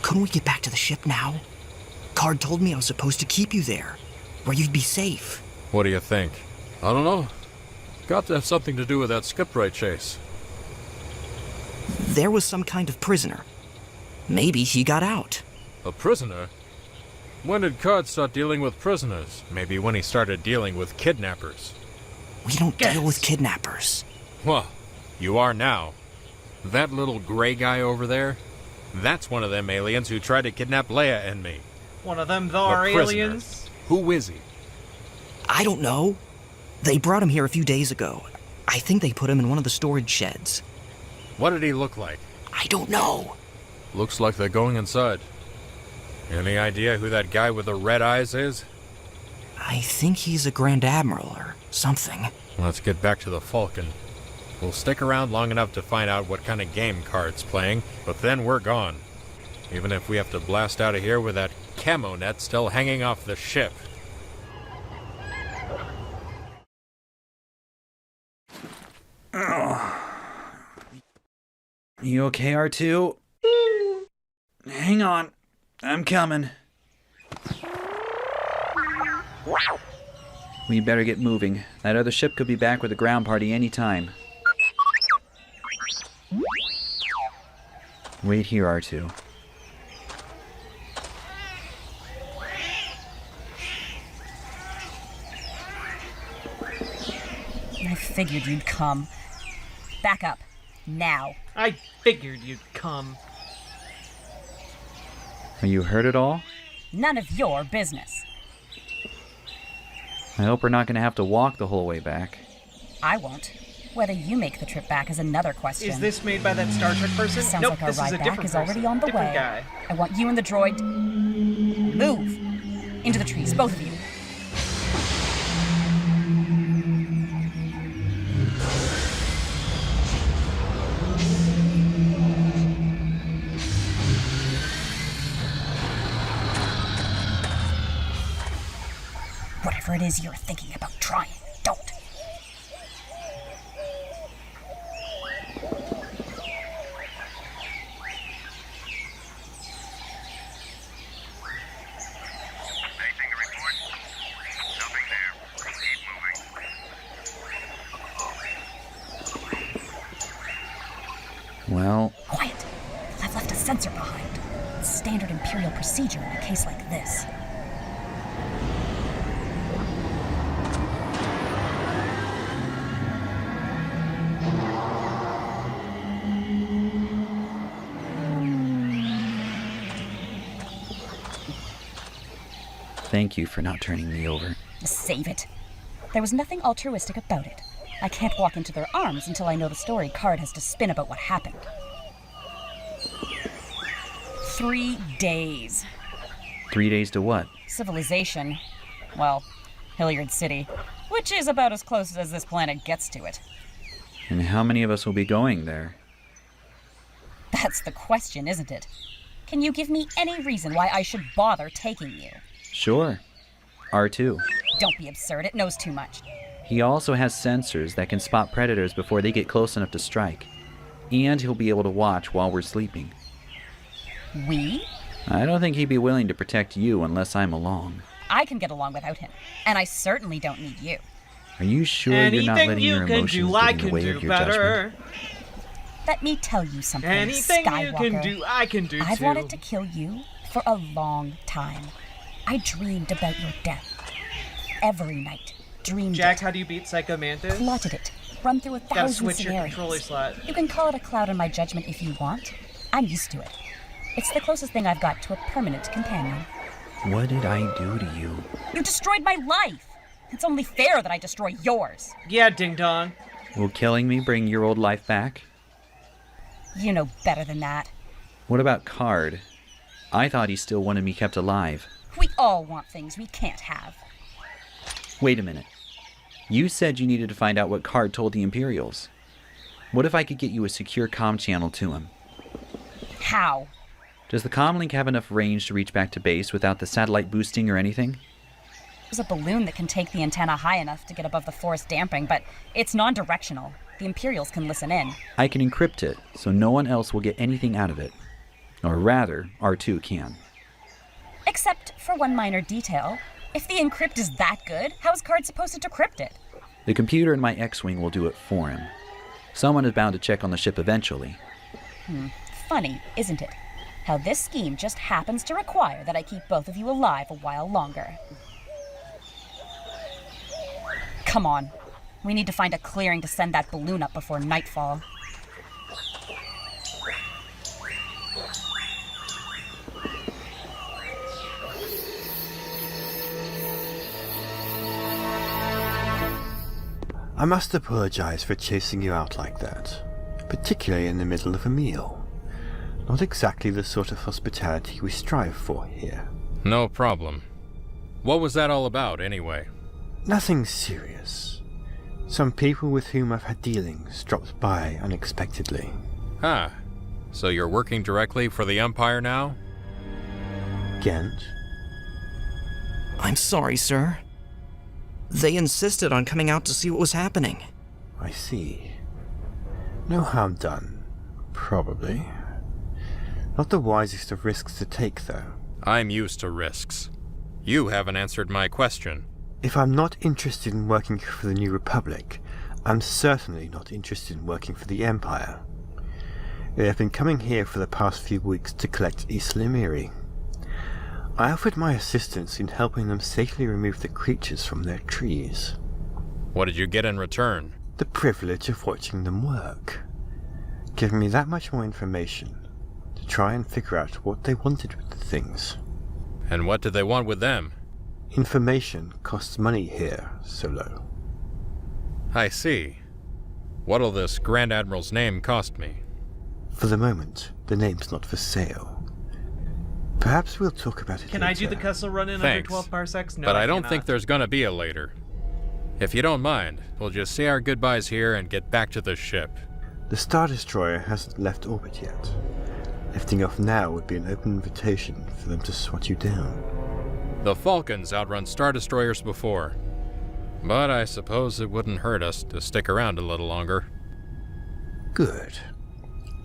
couldn't we get back to the ship now? Card told me I was supposed to keep you there, where you'd be safe. What do you think? I don't know. Got to have something to do with that skip-right chase. There was some kind of prisoner. Maybe he got out. A prisoner? When did Card start dealing with prisoners? Maybe when he started dealing with kidnappers. We don't deal with kidnappers. Well, you are now. That little gray guy over there? That's one of them aliens who tried to kidnap Leia and me. One of them are aliens? Who is he? I don't know. They brought him here a few days ago. I think they put him in one of the storage sheds. What did he look like? I don't know. Looks like they're going inside. Any idea who that guy with the red eyes is? I think he's a Grand Admiral or something. Let's get back to the Falcon. We'll stick around long enough to find out what kind of game Card's playing, but then we're gone. Even if we have to blast out of here with that camo net still hanging off the ship. You okay, R2? Hang on. I'm coming. We better get moving. That other ship could be back with the ground party any time. Wait here, R2. I figured you'd come. Back up. Now. I figured you'd come. Are you hurt at all? None of your business. I hope we're not going to have to walk the whole way back. I won't. Whether you make the trip back is another question. Is this made by that Star Trek person? Sounds Nope, like our this is ride a back different is already person. on the Different way. guy. I want you and the droid... Move! Into the trees, both of you. Whatever it is you're thinking about trying, don't. Well... Quiet! I've left a sensor behind. It's standard Imperial procedure in a case like this. Thank you for not turning me over. Save it. There was nothing altruistic about it. I can't walk into their arms until I know the story Card has to spin about what happened. 3 days. 3 days to what? Civilization. Well, Hilliard City. Which is about as close as this planet gets to it. And how many of us will be going there? That's the question, isn't it? Can you give me any reason why I should bother taking you? Sure. R2. Don't be absurd, it knows too much. He also has sensors that can spot predators before they get close enough to strike. And he'll be able to watch while we're sleeping. We? I don't think he'd be willing to protect you unless I'm along. I can get along without him, and I certainly don't need you. Are you sure you're not letting your emotions get in the way of your judgment? Let me tell you something, Anything Skywalker. you can do, I can do I've too. wanted to kill you for a long time. I dreamed about your death. Every night. Dreamed Jack, it. how do you beat Psycho Mantis? Plotted it. Run through 1,000 Gotta switch your scenarios. controller slot. You can call it a cloud on my judgment if you want. I'm used to it. It's the closest thing I've got to a permanent companion. What did I do to you? You destroyed my life! It's only fair that I destroy yours. Yeah, Ding Dong. Will killing me bring your old life back? You know better than that. What about Card? I thought he still wanted me kept alive. We all want things we can't have. Wait a minute. You said you needed to find out what Card told the Imperials. What if I could get you a secure comm channel to him? How? Does the comlink have enough range to reach back to base without the satellite boosting or anything? There's a balloon that can take the antenna high enough to get above the forest damping, but it's non-directional. The Imperials can listen in. I can encrypt it, so no one else will get anything out of it. Or rather, R2 can. Except for one minor detail. If the encrypt is that good, how is Card supposed to decrypt it? The computer in my X-Wing will do it for him. Someone is bound to check on the ship eventually. Funny, isn't it? How this scheme just happens to require that I keep both of you alive a while longer. Come on. We need to find a clearing to send that balloon up before nightfall. I must apologize for chasing you out like that, particularly in the middle of a meal. Not exactly the sort of hospitality we strive for here. No problem. What was that all about, anyway? Nothing serious. Some people with whom I've had dealings dropped by unexpectedly. Ah, so you're working directly for the Empire now? Ghent? I'm sorry, sir. They insisted on coming out to see what was happening. I see. No harm done, probably. Not the wisest of risks to take, though. I'm used to risks. You haven't answered my question. If I'm not interested in working for the New Republic, I'm certainly not interested in working for the Empire. They have been coming here for the past few weeks to collect Isla Miri. I offered my assistance in helping them safely remove the creatures from their trees. What did you get in return? The privilege of watching them work. Giving me that much more information to try and figure out what they wanted with the things. And what did they want with them? Information costs money here, Solo. I see. What'll this Grand Admiral's name cost me? For the moment, the name's not for sale. Perhaps we'll talk about it Can later. I do the Kessel run in Thanks. under 12 parsecs? No, but I don't cannot. think there's gonna be a later. If you don't mind, we'll just say our goodbyes here and get back to the ship. The Star Destroyer hasn't left orbit yet. Lifting off now would be an open invitation for them to swat you down. The Falcons outrun Star Destroyers before. But I suppose it wouldn't hurt us to stick around a little longer. Good.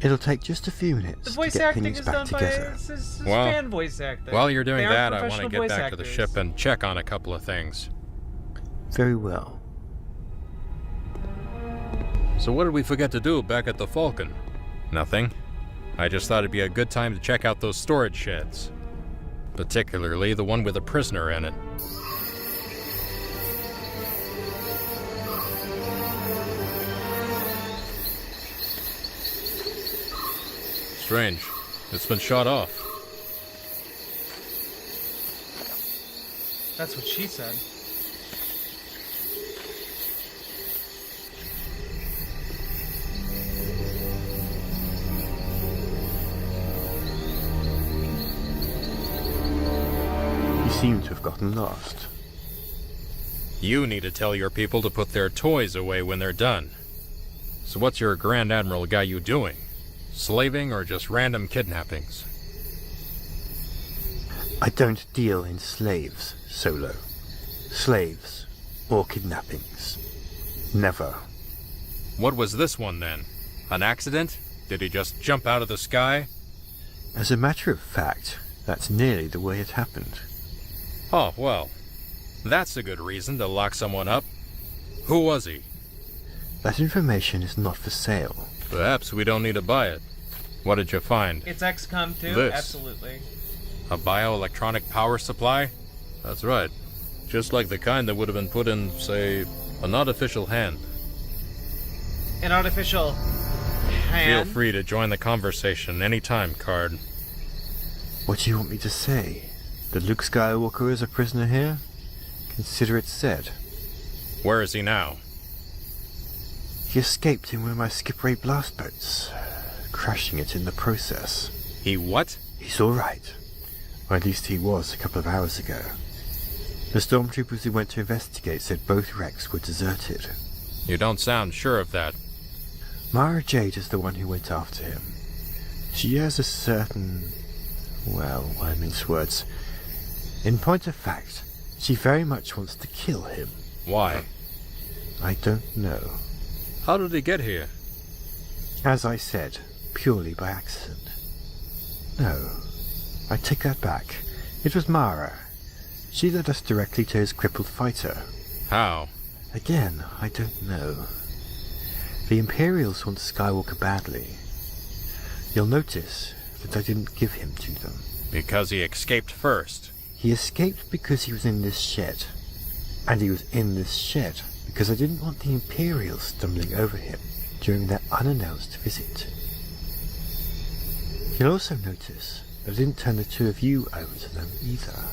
It'll take just a few minutes The voice to get acting things is back done together. by this Well, fan voice acting. While you're doing They that, aren't I want to professional get voice back to the actors. ship and check on a couple of things. Very well. So what did we forget to do back at the Falcon? Nothing. I just thought it'd be a good time to check out those storage sheds. Particularly the one with a prisoner in it. Strange. It's been shot off. That's what she said. You seem to have gotten lost. You need to tell your people to put their toys away when they're done. So what's your Grand Admiral got you doing? Slaving or just random kidnappings? I don't deal in slaves, Solo. Slaves or kidnappings. Never. What was this one then? An accident? Did he just jump out of the sky? As a matter of fact, that's nearly the way it happened. Oh, well, That's a good reason to lock someone up. Who was he? That information is not for sale. Perhaps we don't need to buy it. What did you find? It's XCOM 2, This. absolutely. A bioelectronic power supply? That's right. Just like the kind that would have been put in, say, an artificial hand. An artificial hand? Feel free to join the conversation anytime, Card. What do you want me to say? That Luke Skywalker is a prisoner here? Consider it said. Where is he now? He escaped in one of my skip ray blast boats, crashing it in the process. He what? He's alright. Or at least he was a couple of hours ago. The stormtroopers who went to investigate said both wrecks were deserted. You don't sound sure of that. Mara Jade is the one who went after him. She has a certain... well, I mince words. In point of fact, she very much wants to kill him. Why? I don't know. How did he get here? As I said, purely by accident. No, I take that back. It was Mara. She led us directly to his crippled fighter. How? Again, I don't know. The Imperials want Skywalker badly. You'll notice that I didn't give him to them. Because he escaped first. He escaped because he was in this shed. And he was in this shed because I didn't want the Imperials stumbling over him during their unannounced visit. You'll also notice that I didn't turn the two of you over to them either.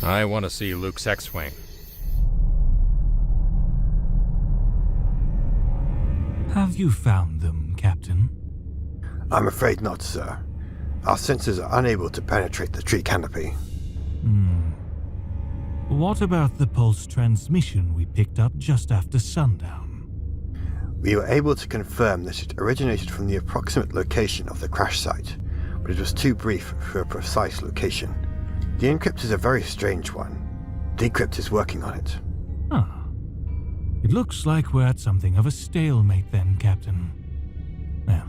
I want to see Luke's X-Wing. Have you found them, Captain? I'm afraid not, sir. Our sensors are unable to penetrate the tree canopy. What about the pulse transmission we picked up just after sundown? We were able to confirm that it originated from the approximate location of the crash site, but it was too brief for a precise location. The encrypt is a very strange one. Decrypt is working on it. It looks like we're at something of a stalemate then, Captain. Well,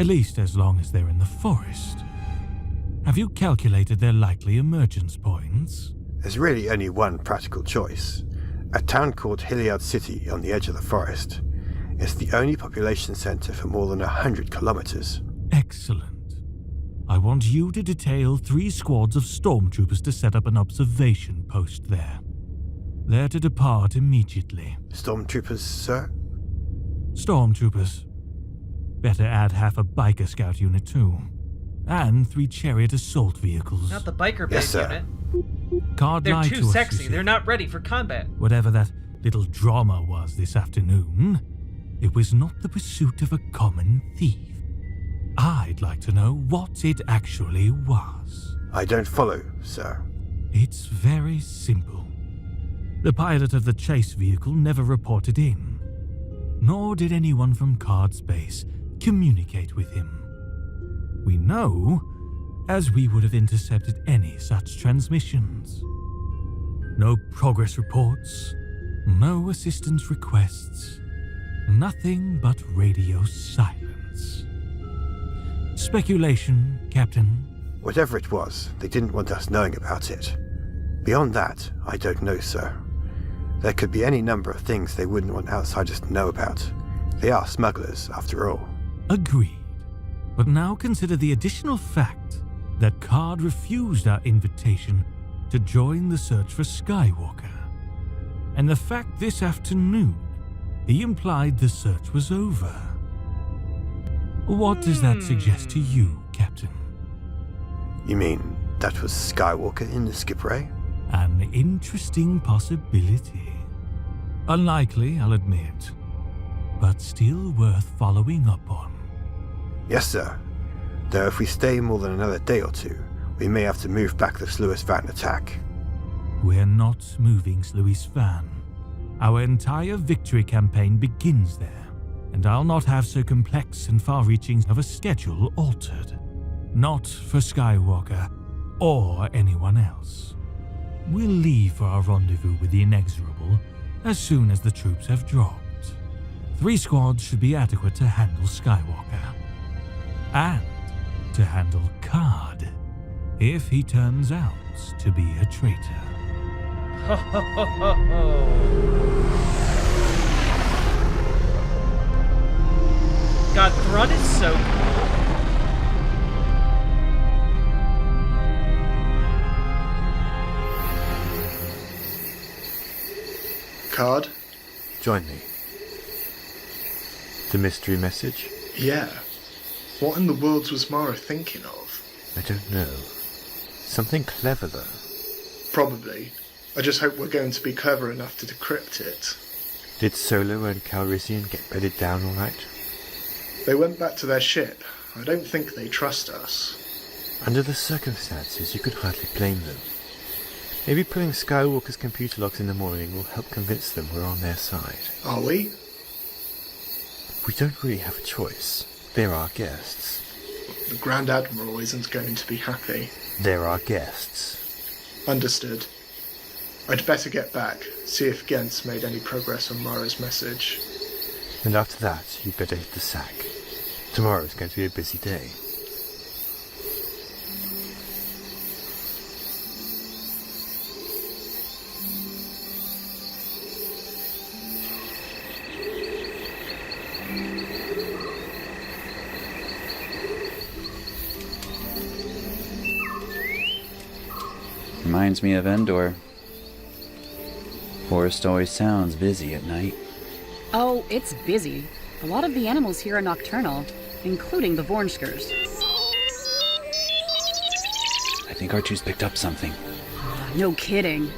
at least as long as they're in the forest. Have you calculated their likely emergence points? There's really only one practical choice. A town called Hilliard City on the edge of the forest. It's the only population center for more than 100 kilometers. Excellent. I want you to detail 3 squads of stormtroopers to set up an observation post there. They're to depart immediately. Stormtroopers, sir? Stormtroopers. Better add half a biker scout unit too. And 3 chariot assault vehicles. Not the biker base unit. Card They're lied too to us, sexy. you see. They're not ready for combat. Whatever that little drama was this afternoon, it was not the pursuit of a common thief. I'd like to know what it actually was. I don't follow, sir. It's very simple. The pilot of the chase vehicle never reported in, nor did anyone from Card's base communicate with him. We know, as we would have intercepted any such transmissions. No progress reports, no assistance requests, nothing but radio silence. Speculation, Captain? Whatever it was, they didn't want us knowing about it. Beyond that, I don't know, sir. There could be any number of things they wouldn't want outsiders to know about. They are smugglers, after all. Agreed. But now consider the additional fact that Card refused our invitation to join the search for Skywalker. And the fact this afternoon he implied the search was over. What does that suggest to you, Captain? You mean that was Skywalker in the skip ray? An interesting possibility. Unlikely, I'll admit, but still worth following up on. Yes, sir. Though if we stay more than another day or two, we may have to move back the Sluis Van attack. We're not moving Sluis Van. Our entire victory campaign begins there, and I'll not have so complex and far-reaching of a schedule altered. Not for Skywalker, or anyone else. We'll leave for our rendezvous with the Inexorable as soon as the troops have dropped. 3 squads should be adequate to handle Skywalker. And to handle Card, if he turns out to be a traitor. Ho ho ho ho ho. God, Thrun is so cool. Card? Join me. The mystery message? Yeah. What in the world was Mara thinking of? I don't know. Something clever, though. Probably. I just hope we're going to be clever enough to decrypt it. Did Solo and Calrissian get bedded down all right? They went back to their ship. I don't think they trust us. Under the circumstances, you could hardly blame them. Maybe pulling Skywalker's computer logs in the morning will help convince them we're on their side. Are we? We don't really have a choice. They're our guests. The Grand Admiral isn't going to be happy. They're our guests. Understood. I'd better get back, see if Gent's made any progress on Mara's message. And after that, you'd better hit the sack. Tomorrow's going to be a busy day. Reminds me of Endor. Forest always sounds busy at night. Oh, it's busy. A lot of the animals here are nocturnal, including the Vornskers. I think R2's picked up something. No kidding.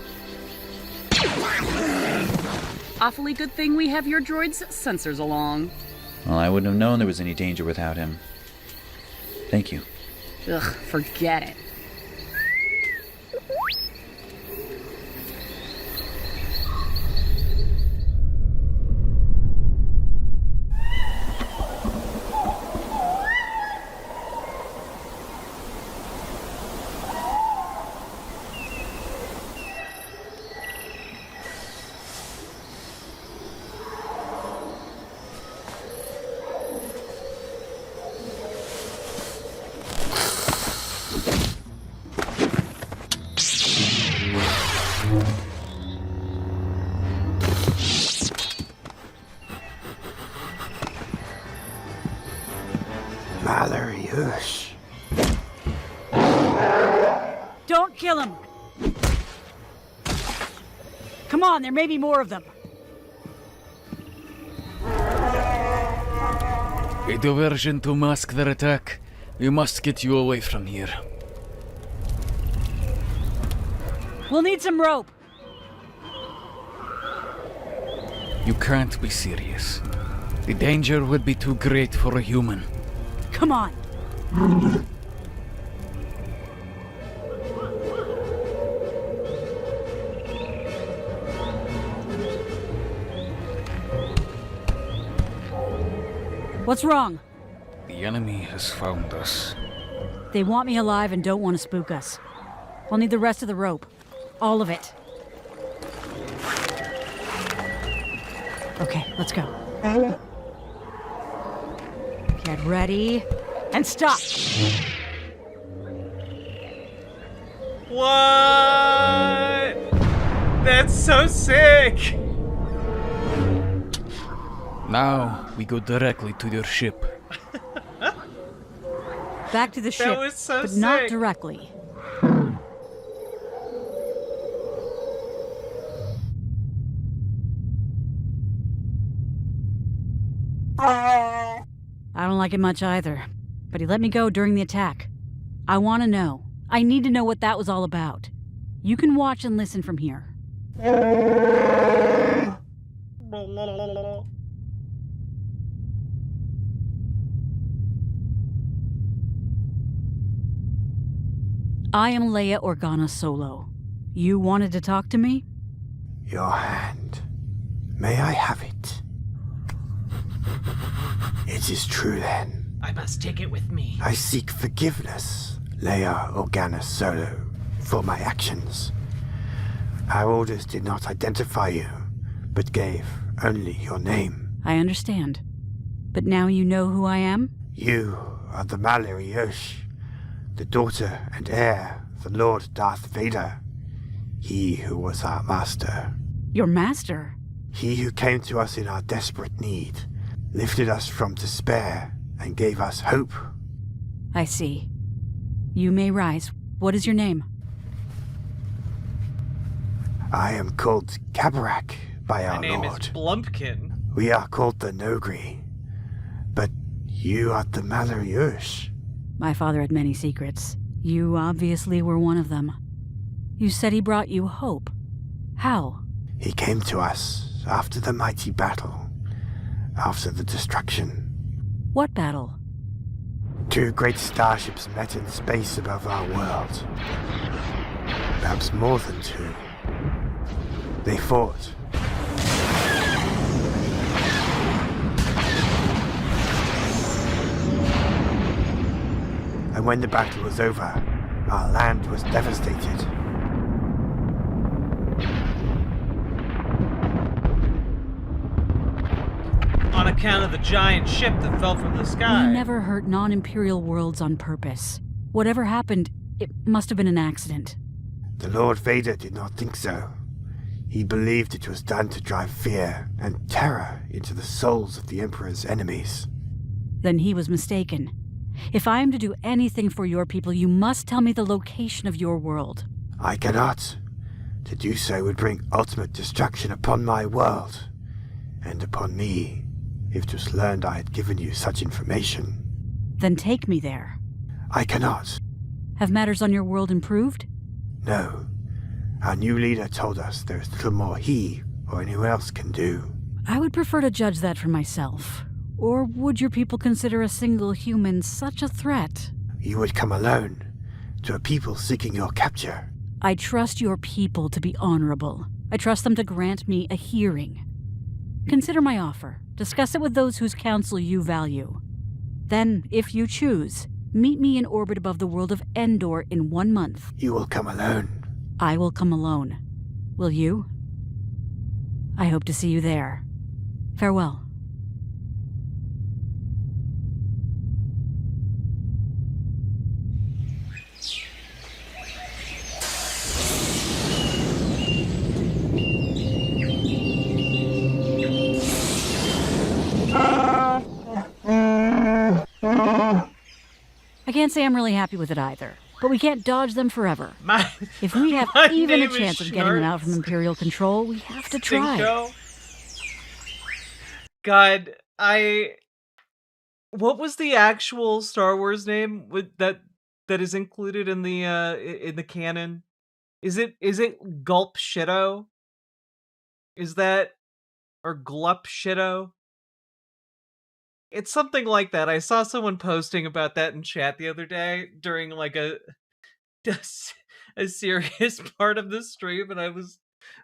Awfully good thing we have your droid's sensors along. Well, I wouldn't have known there was any danger without him. Thank you. Ugh, forget it. Malariush. Don't kill him! Come on, there may be more of them. A diversion to mask their attack. We must get you away from here. We'll need some rope. You can't be serious. The danger would be too great for a human. Come on. What's wrong? The enemy has found us. They want me alive and don't want to spook us. I'll need the rest of the rope. All of it. Okay, let's go. Get ready, and stop! What? That's so sick! Now, we go directly to your ship. Back to the ship, was so but not sick. directly. I don't like it much either, but he let me go during the attack. I want to know. I need to know what that was all about. You can watch and listen from here. I am Leia Organa Solo. You wanted to talk to me? Your hand. May I have it? It is true then. I must take it with me. I seek forgiveness, Leia Organa Solo, for my actions. Our orders did not identify you, but gave only your name. I understand. But now you know who I am? You are the Mallory Yosh, the daughter and heir of the Lord Darth Vader. He who was our master. Your master? He who came to us in our desperate need, lifted us from despair, and gave us hope. I see. You may rise. What is your name? I am called Kabarak by our My name lord. is Blumpkin. We are called the Nogri. But you are the Malariush. My father had many secrets. You obviously were one of them. You said he brought you hope. How? He came to us after the mighty battle, after the destruction. What battle? 2 great starships met in space above our world. Perhaps more than 2. They fought. And when the battle was over, our land was devastated. On account of the giant ship that fell from the sky. We never hurt non-Imperial worlds on purpose. Whatever happened, it must have been an accident. The Lord Vader did not think so. He believed it was done to drive fear and terror into the souls of the Emperor's enemies. Then he was mistaken. If I am to do anything for your people, you must tell me the location of your world. I cannot. To do so would bring ultimate destruction upon my world, and upon me, if 'twas learned I had given you such information. Then take me there. I cannot. Have matters on your world improved? No. Our new leader told us there is little more he or anyone else can do. I would prefer to judge that for myself. Or would your people consider a single human such a threat? You would come alone, to a people seeking your capture. I trust your people to be honorable. I trust them to grant me a hearing. Consider my offer. Discuss it with those whose counsel you value. Then, if you choose, meet me in orbit above the world of Endor in 1 month. You will come alone. I will come alone. Will you? I hope to see you there. Farewell. I can't say I'm really happy with it either, but we can't dodge them forever. If we have even a chance of getting them out from Imperial control, we have to try. Stinko. God, what was the actual Star Wars name that is included in the canon? Is it Gulp Shido? Is that, or Glup Shido? It's something like that. I saw someone posting about that in chat the other day during like a serious part of the stream, and I was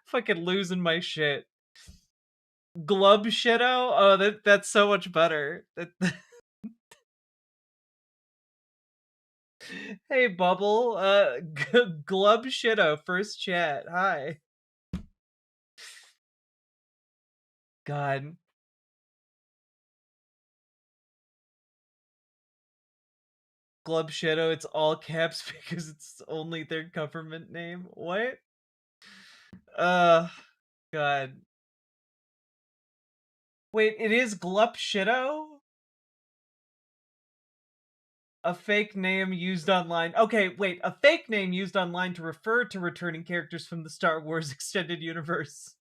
fucking losing my shit. Glub Shido? Oh, that's so much better. Hey, Bubble. Glub Shido, first chat. Hi. God. Glub Shadow, it's all caps because it's only their government name. What? God. Wait, it is Glup Shido? A fake name used online. Okay, wait, a fake name used online to refer to returning characters from the Star Wars extended universe.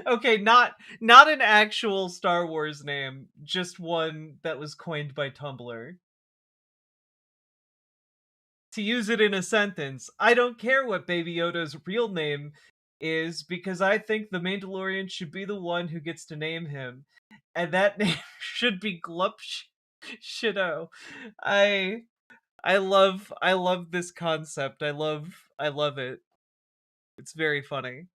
Okay, not an actual Star Wars name, just one that was coined by Tumblr. To use it in a sentence, I don't care what Baby Yoda's real name is, because I think the Mandalorian should be the one who gets to name him. And that name should be Glup Shido. I love this concept. I love it. It's very funny.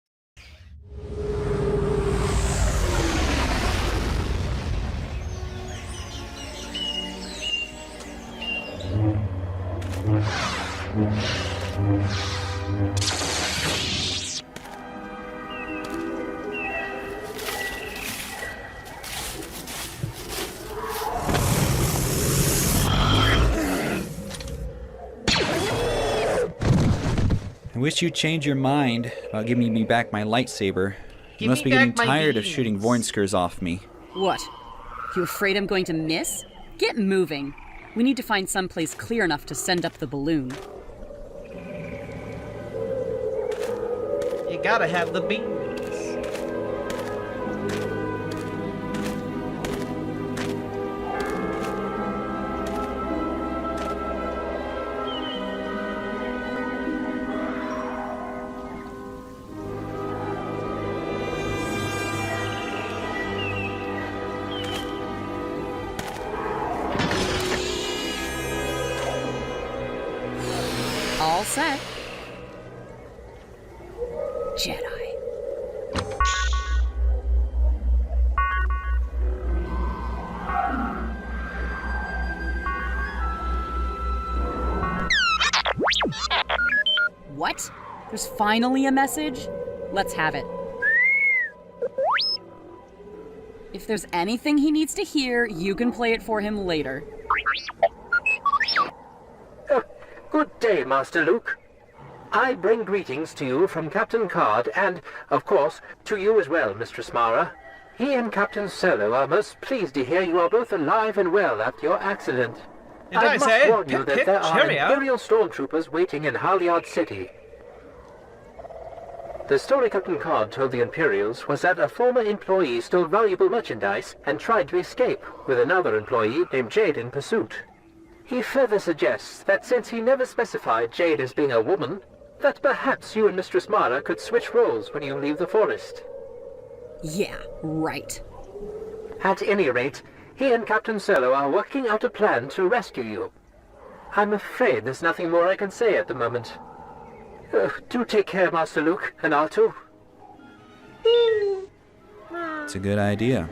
I wish you'd change your mind about giving me back my lightsaber. You Give must me be getting back my tired of beans. shooting Voinskers off me. What? You afraid I'm going to miss? Get moving. We need to find someplace clear enough to send up the balloon. You gotta have the beans. All set. Jedi. What? There's finally a message? Let's have it. If there's anything he needs to hear, you can play it for him later. Good day, Master Luke. I bring greetings to you from Captain Card and, of course, to you as well, Mistress Mara. He and Captain Solo are most pleased to hear you are both alive and well after your accident. And I I must say, warn you pip, that pip, there are cheerio. Imperial stormtroopers waiting in Halyard City. The story Captain Card told the Imperials was that a former employee stole valuable merchandise and tried to escape, with another employee named Jade in pursuit. He further suggests that since he never specified Jade as being a woman, that perhaps you and Mistress Mara could switch roles when you leave the forest. Yeah, right. At any rate, he and Captain Solo are working out a plan to rescue you. I'm afraid there's nothing more I can say at the moment. Do take care, Master Luke and R2. It's a good idea.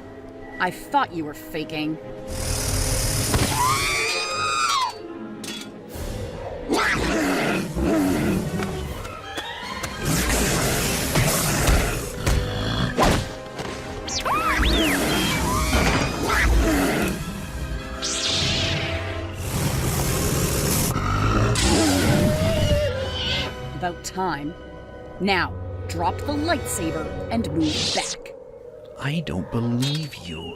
I thought you were faking. About time. Now, drop the lightsaber and move back. I don't believe you.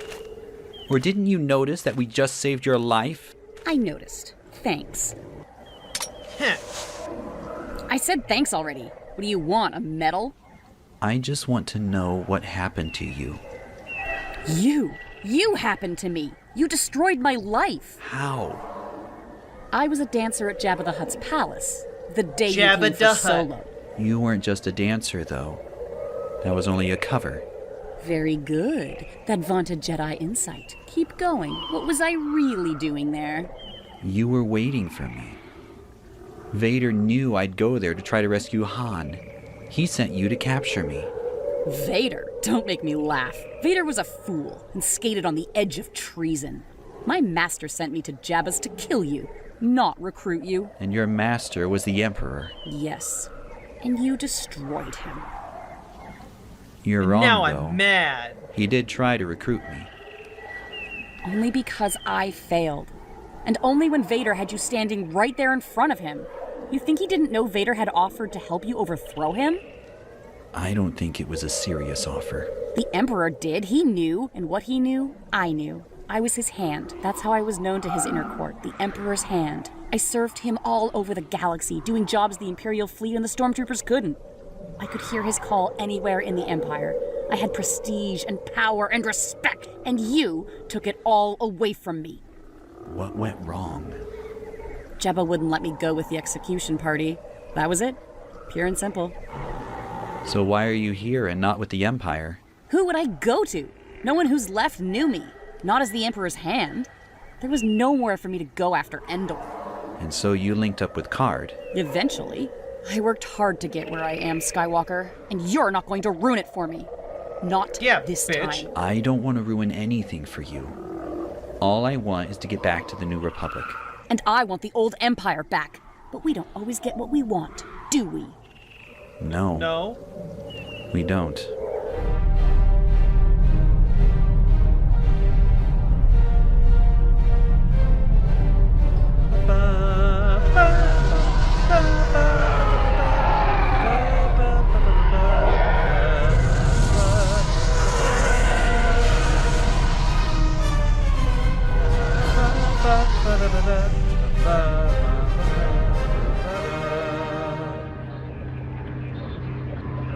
Or didn't you notice that we just saved your life? I noticed. Thanks. I said thanks already. What do you want, a medal? I just want to know what happened to you. You happened to me. You destroyed my life. How? I was a dancer at Jabba the Hutt's palace. The day you Jabba came the for Hutt. Solo. You weren't just a dancer, though. That was only a cover. Very good. That vaunted Jedi insight. Keep going. What was I really doing there? You were waiting for me. Vader knew I'd go there to try to rescue Han. He sent you to capture me. Vader? Don't make me laugh. Vader was a fool and skated on the edge of treason. My master sent me to Jabba's to kill you, not recruit you. And your master was the Emperor. Yes. And you destroyed him. You're wrong, Now though. I'm mad. He did try to recruit me. Only because I failed. And only when Vader had you standing right there in front of him. You think he didn't know Vader had offered to help you overthrow him? I don't think it was a serious offer. The Emperor did. He knew. And what he knew, I knew. I was his hand. That's how I was known to his inner court, the Emperor's hand. I served him all over the galaxy, doing jobs the Imperial fleet and the stormtroopers couldn't. I could hear his call anywhere in the Empire. I had prestige and power and respect, and you took it all away from me. What went wrong? Jabba wouldn't let me go with the execution party. That was it. Pure and simple. So why are you here and not with the Empire? Who would I go to? No one who's left knew me. Not as the Emperor's hand. There was nowhere for me to go after Endor. And so you linked up with Card. Eventually. I worked hard to get where I am, Skywalker, and you're not going to ruin it for me. Not this time. I don't want to ruin anything for you. All I want is to get back to the New Republic. And I want the old Empire back. But we don't always get what we want, do we? No. No. We don't.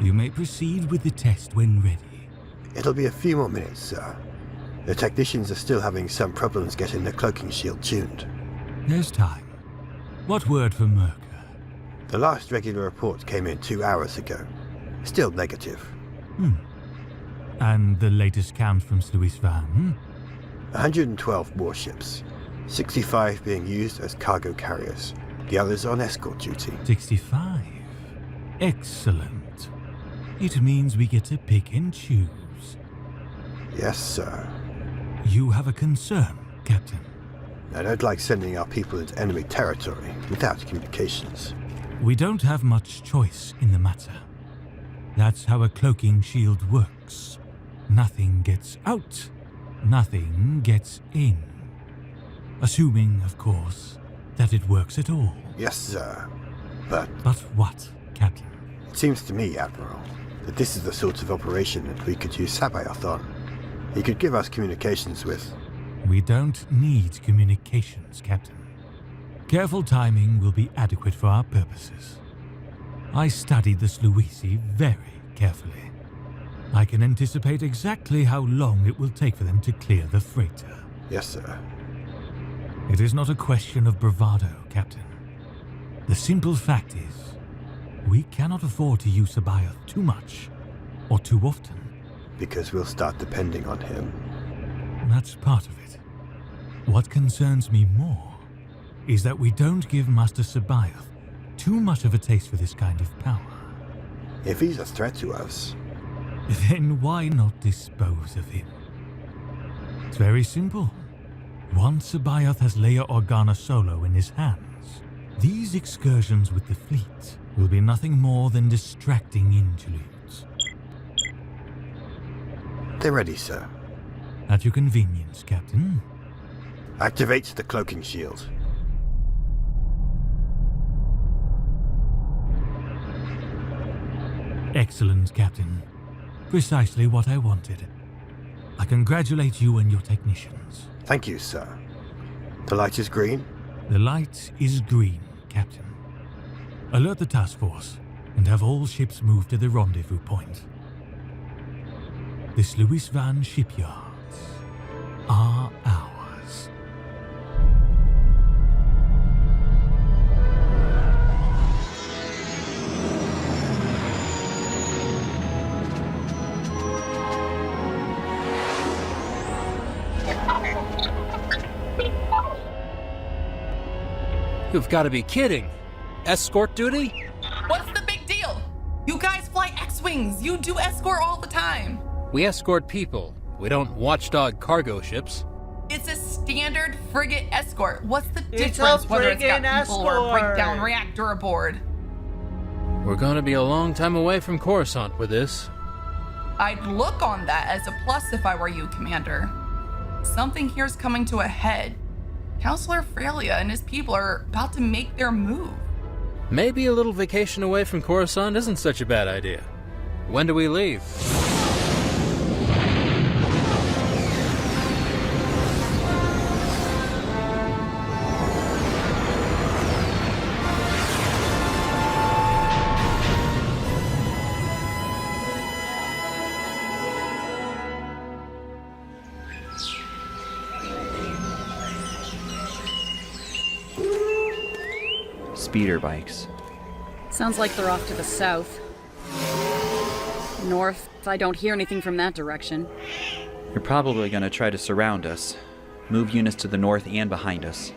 You may proceed with the test when ready. It'll be a few more minutes, sir. The technicians are still having some problems getting the cloaking shield tuned. There's time. What word from Merker? The last regular report came in 2 hours ago. Still negative. And the latest count from Sluis Van? 112 warships. 65 being used as cargo carriers. The others on escort duty. 65. Excellent. It means we get to pick and choose. Yes, sir. You have a concern, Captain? I don't like sending our people into enemy territory without communications. We don't have much choice in the matter. That's how a cloaking shield works. Nothing gets out, nothing gets in. Assuming, of course, that it works at all. Yes, sir. But what, Captain? It seems to me, Admiral, that this is the sort of operation that we could use Sabayoth on. He could give us communications with... We don't need communications, Captain. Careful timing will be adequate for our purposes. I studied the Sluisi very carefully. I can anticipate exactly how long it will take for them to clear the freighter. Yes, sir. It is not a question of bravado, Captain. The simple fact is, we cannot afford to use Sabayoth too much or too often. Because we'll start depending on him. That's part of it. What concerns me more is that we don't give Master Sabayoth too much of a taste for this kind of power. If he's a threat to us... Then why not dispose of him? It's very simple. Once Sabayoth has Leia Organa Solo in his hands, these excursions with the fleet will be nothing more than distracting interludes. They're ready, sir. At your convenience, Captain. Activate the cloaking shield. Excellent, Captain. Precisely what I wanted. I congratulate you and your technicians. Thank you, sir. The light is green? The light is green, Captain. Alert the task force and have all ships move to the rendezvous point. The Sluis Van shipyards are ours. You've got to be kidding. Escort duty? What's the big deal? You guys fly X-Wings. You do escort all the time. We escort people. We don't watchdog cargo ships. It's a standard frigate escort. What's the It's difference a whether it's got friggin' people or a escort. breakdown reactor aboard? We're gonna be a long time away from Coruscant with this. I'd look on that as a plus if I were you, Commander. Something here's coming to a head. Counselor Frelia and his people are about to make their move. Maybe a little vacation away from Coruscant isn't such a bad idea. When do we leave? Speeder bikes. Sounds like they're off to the south. North, I don't hear anything from that direction. They're probably going to try to surround us. Move units to the north and behind us.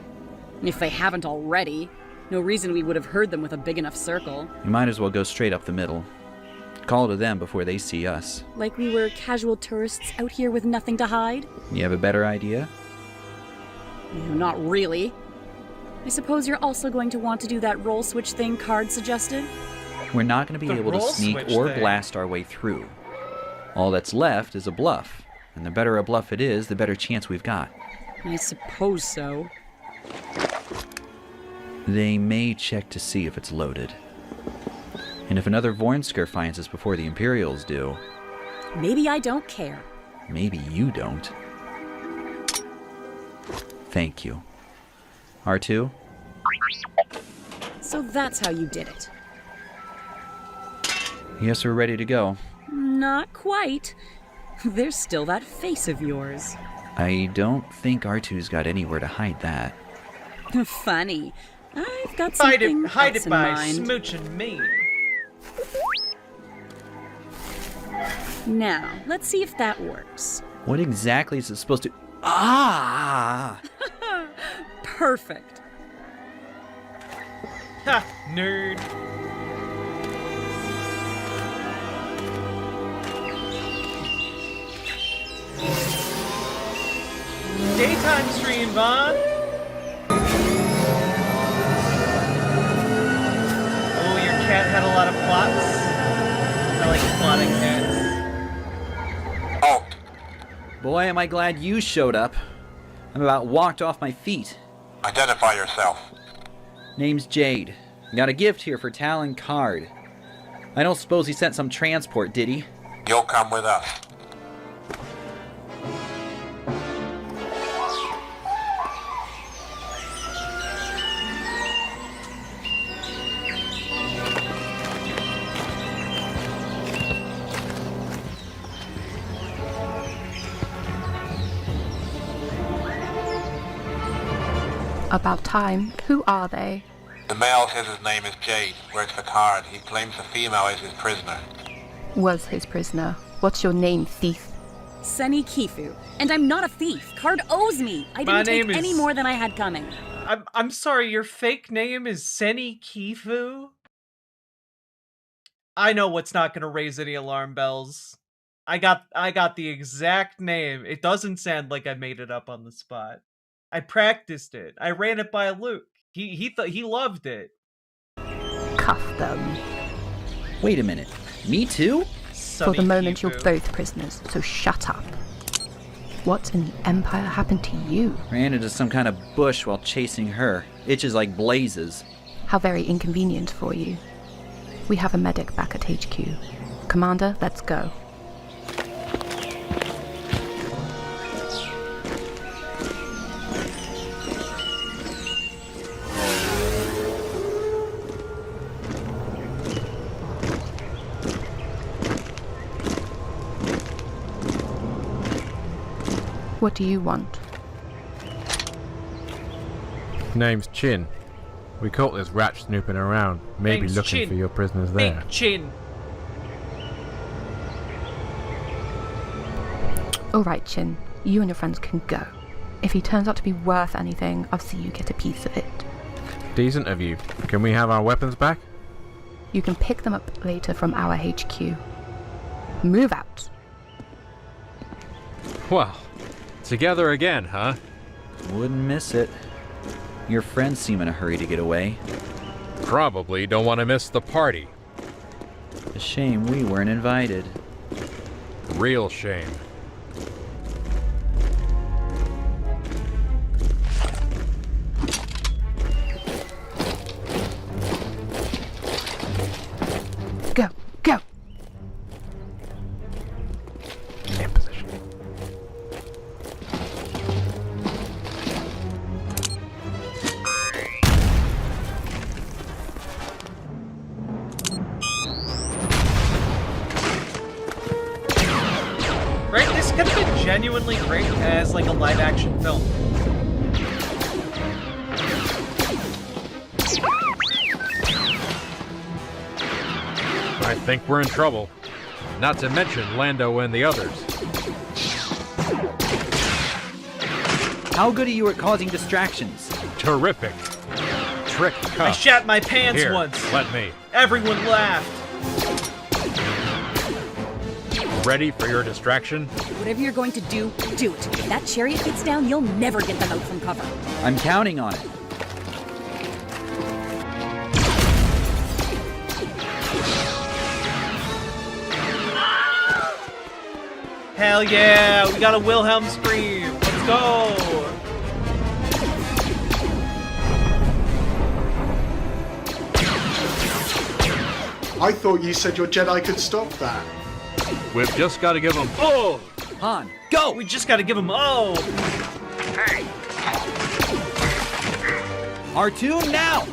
If they haven't already, no reason we would have heard them with a big enough circle. We might as well go straight up the middle. Call to them before they see us. Like we were casual tourists out here with nothing to hide? You have a better idea? No, not really. I suppose you're also going to want to do that roll switch thing Card suggested? We're not going to be The able to roll sneak switch or thing. blast our way through. All that's left is a bluff. And the better a bluff it is, the better chance we've got. I suppose so. They may check to see if it's loaded. And if another Vornsker finds us before the Imperials do, Maybe I don't care. maybe you don't. Thank you. R2? So that's how you did it. Yes, we're ready to go. Not quite. There's still that face of yours. I don't think R2's got anywhere to hide that. Funny. I've got something Hide else it by in mind. smooching me. Now, let's see if that works. What exactly is it supposed to... Ah! Perfect. Ha! Nerd. Daytime stream, Vaughn. Oh, your cat had a lot of plots. I like plotting cats. Boy, am I glad you showed up. I'm about walked off my feet. Identify yourself. Name's Jade. Got a gift here for Talon Card. I don't suppose he sent some transport, did he? You'll come with us. About time. Who are they? The male says his name is Jade, works for Card. He claims the female is his prisoner. Was his prisoner. What's your name, thief? Seni Kifu. And I'm not a thief. Card owes me. I My didn't name take any is- more than I had coming. I'm sorry, your fake name is Seni Kifu? I know what's not gonna raise any alarm bells. I got the exact name. It doesn't sound like I made it up on the spot. I practiced it. I ran it by Luke. He loved it. Cuff them. Wait a minute. Me too? For the moment, you're both prisoners, so shut up. What in the Empire happened to you? Ran into some kind of bush while chasing her. Itches like blazes. How very inconvenient for you. We have a medic back at HQ. Commander, let's go. What do you want? Name's Chin. We caught this rat snooping around, maybe Name's looking Chin. for your prisoners there. Big chin. Alright, Chin. You and your friends can go. If he turns out to be worth anything, I'll see you get a piece of it. Decent of you. Can we have our weapons back? You can pick them up later from our HQ. Move out. Well, together again, huh? Wouldn't miss it. Your friends seem in a hurry to get away. Probably don't want to miss the party. A shame we weren't invited. Real shame. Go, go! In position. Right? This could have been genuinely great as like a live action film. I think we're in trouble. Not to mention Lando and the others. How good are you at causing distractions? Terrific. Trick cuff. I shat my pants Here, once. let me. Everyone laughed. Ready for your distraction? Whatever you're going to do, do it. If that chariot gets down, you'll never get them out from cover. I'm counting on it. Hell yeah, we got a Wilhelm scream. Let's go. I thought you said your Jedi could stop that. We've just got to give them. Oh! Han, go! We just gotta give him. Oh! Hey! R2 now!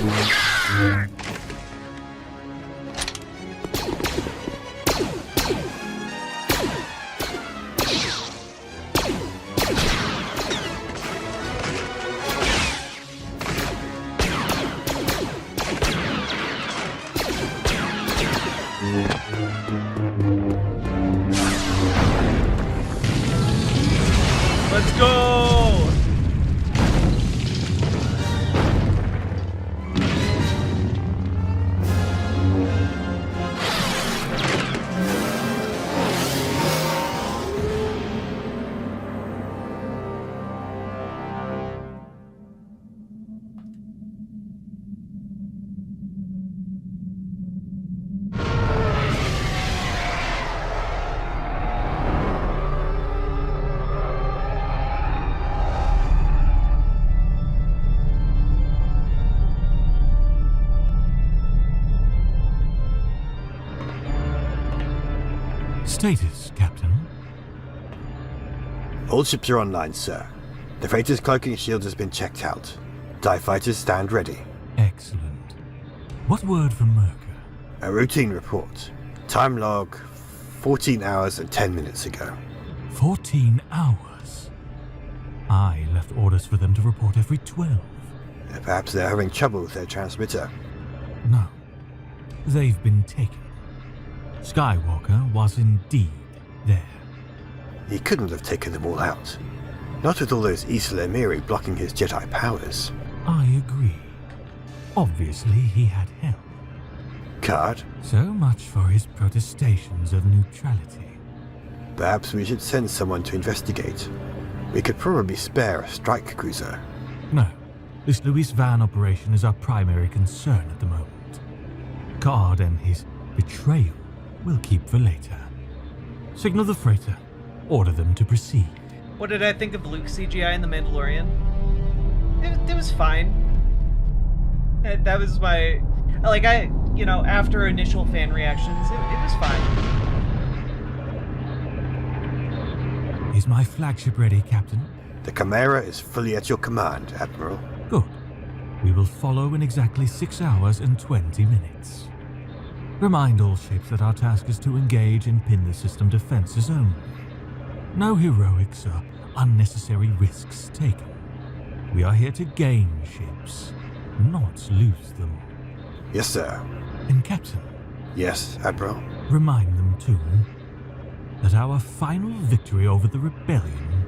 Let's go! Status, Captain? All ships are online, sir. The freighter's cloaking shield has been checked out. TIE fighters stand ready. Excellent. What word from Merker? A routine report. Time log 14 hours and 10 minutes ago. 14 hours? I left orders for them to report every 12. Perhaps they're having trouble with their transmitter. No. They've been taken. Skywalker was indeed there. He couldn't have taken them all out. Not with all those Isla Emiri blocking his Jedi powers. I agree. Obviously, he had help. Card? So much for his protestations of neutrality. Perhaps we should send someone to investigate. We could probably spare a strike cruiser. No. This Luis Van operation is our primary concern at the moment. Card and his betrayal we'll keep for later. Signal the freighter. Order them to proceed. What did I think of Luke CGI in The Mandalorian? It was fine. That was my... Like, after initial fan reactions, it was fine. Is my flagship ready, Captain? The Chimera is fully at your command, Admiral. Good. We will follow in exactly 6 hours and 20 minutes. Remind all ships that our task is to engage and pin the system defenses only. No heroics or unnecessary risks taken. We are here to gain ships, not lose them. Yes, sir. And Captain? Yes, Admiral. Remind them, too, that our final victory over the rebellion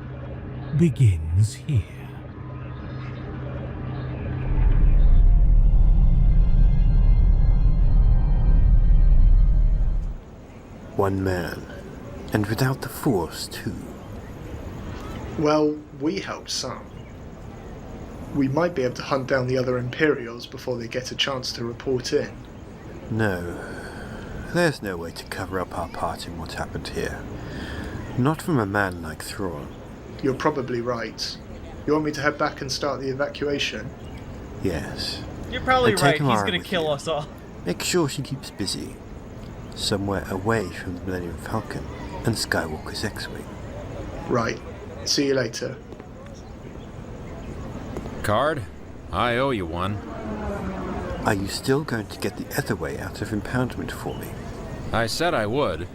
begins here. One man. And without the Force, too. Well, we helped some. We might be able to hunt down the other Imperials before they get a chance to report in. No. There's no way to cover up our part in what happened here. Not from a man like Thrawn. You're probably right. You want me to head back and start the evacuation? Yes. You're probably And right. take He's Amara gonna with kill you. us all. Make sure she keeps busy. Somewhere away from the Millennium Falcon and Skywalker's X-Wing. Right. See you later. Card? I owe you one. Are you still going to get the other way out of impoundment for me? I said I would.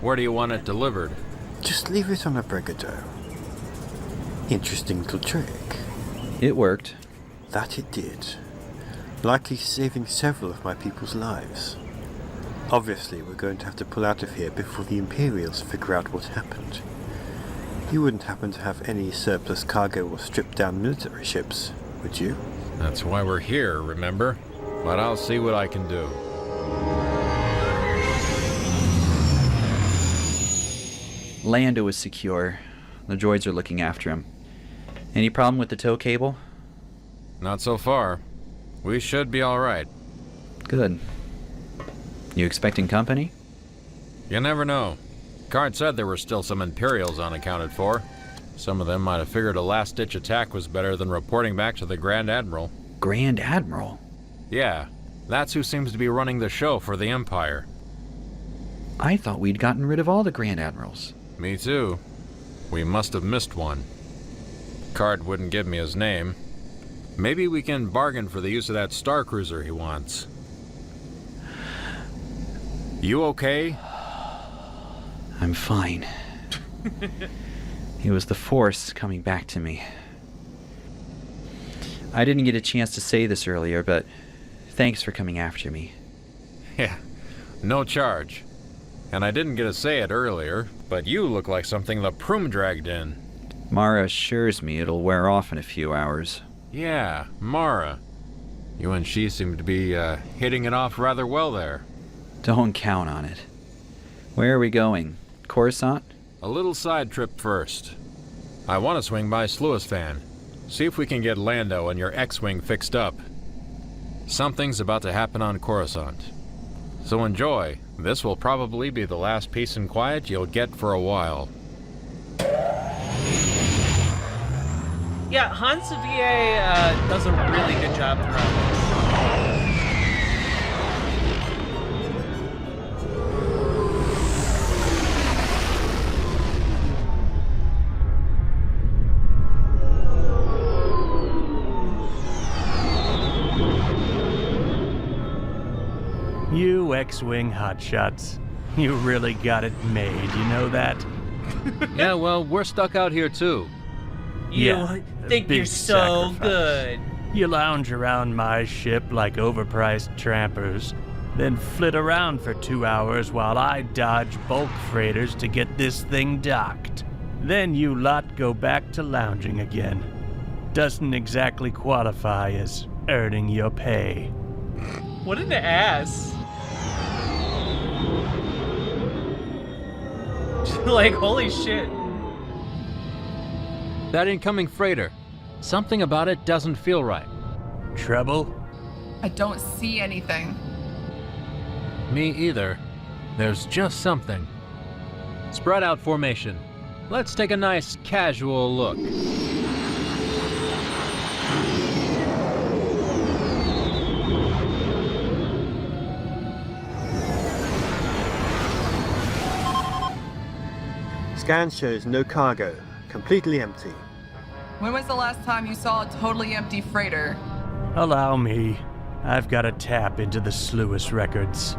Where do you want it delivered? Just leave it on a brigado. Interesting little trick. It worked. That it did. Likely saving several of my people's lives. Obviously, we're going to have to pull out of here before the Imperials figure out what happened. You wouldn't happen to have any surplus cargo or stripped-down military ships, would you? That's why we're here, remember? But I'll see what I can do. Lando is secure. The droids are looking after him. Any problem with the tow cable? Not so far. We should be alright. Good. You expecting company? You never know. Card said there were still some Imperials unaccounted for. Some of them might have figured a last-ditch attack was better than reporting back to the Grand Admiral. Grand Admiral? Yeah, that's who seems to be running the show for the Empire. I thought we'd gotten rid of all the Grand Admirals. Me too. We must have missed one. Card wouldn't give me his name. Maybe we can bargain for the use of that Star Cruiser he wants. You okay? I'm fine. It was the Force coming back to me. I didn't get a chance to say this earlier, but thanks for coming after me. Yeah, no charge. And I didn't get to say it earlier, but you look like something the Prum dragged in. Mara assures me it'll wear off in a few hours. Yeah, Mara. You and she seem to be hitting it off rather well there. Don't count on it. Where are we going? Coruscant? A little side trip first. I want to swing by Sluisvan. See if we can get Lando and your X-Wing fixed up. Something's about to happen on Coruscant. So enjoy. This will probably be the last peace and quiet you'll get for a while. Yeah, Hans Sevier does a really good job throughout this. You X-Wing hotshots. You really got it made, you know that? Yeah, well, we're stuck out here too. You think you're so good. You lounge around my ship like overpriced trampers, then flit around for 2 hours while I dodge bulk freighters to get this thing docked. Then you lot go back to lounging again. Doesn't exactly qualify as earning your pay. What an ass. Like, holy shit. That incoming freighter. Something about it doesn't feel right. Trouble? I don't see anything. Me either. There's just something. Spread out formation. Let's take a nice casual look. Scan shows no cargo, completely empty. When was the last time you saw a totally empty freighter? Allow me. I've got to tap into the Sluis records.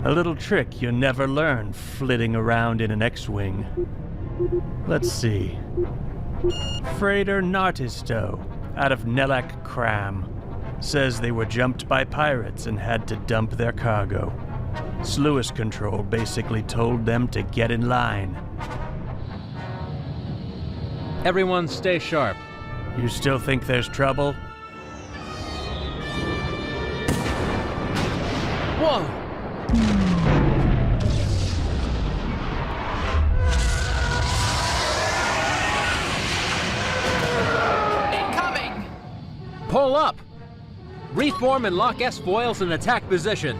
A little trick you'll never learn flitting around in an X-Wing. Let's see. Freighter Nartisto, out of Nelak Cram. Says they were jumped by pirates and had to dump their cargo. Sluis Control basically told them to get in line. Everyone stay sharp. You still think there's trouble? Whoa! Incoming! Pull up! Reform and lock S-foils in attack position.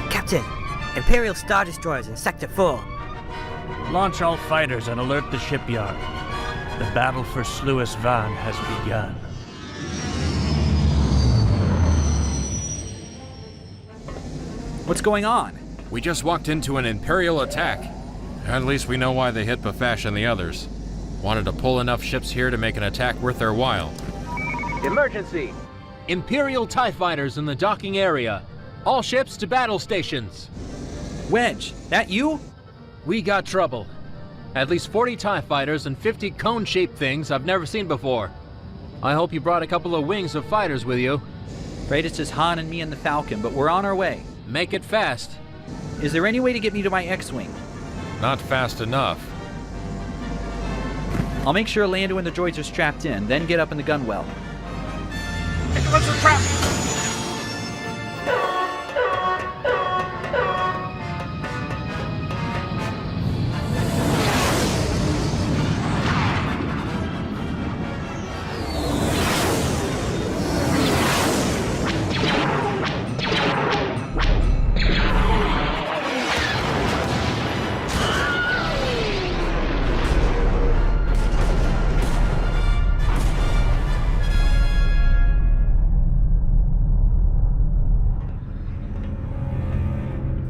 Captain, Imperial Star Destroyers in Sector 4. Launch all fighters and alert the shipyard. The battle for Sluisvan has begun. What's going on? We just walked into an Imperial attack. At least we know why they hit Bafash and the others. Wanted to pull enough ships here to make an attack worth their while. Emergency! Imperial TIE fighters in the docking area. All ships to battle stations. Wedge, that you? We got trouble. At least 40 TIE fighters and 50 cone-shaped things I've never seen before. I hope you brought a couple of wings of fighters with you. Right, it's just Han and me and the Falcon, but we're on our way. Make it fast. Is there any way to get me to my X-Wing? Not fast enough. I'll make sure Lando and the droids are strapped in, then get up in the gunwell. What's the trap?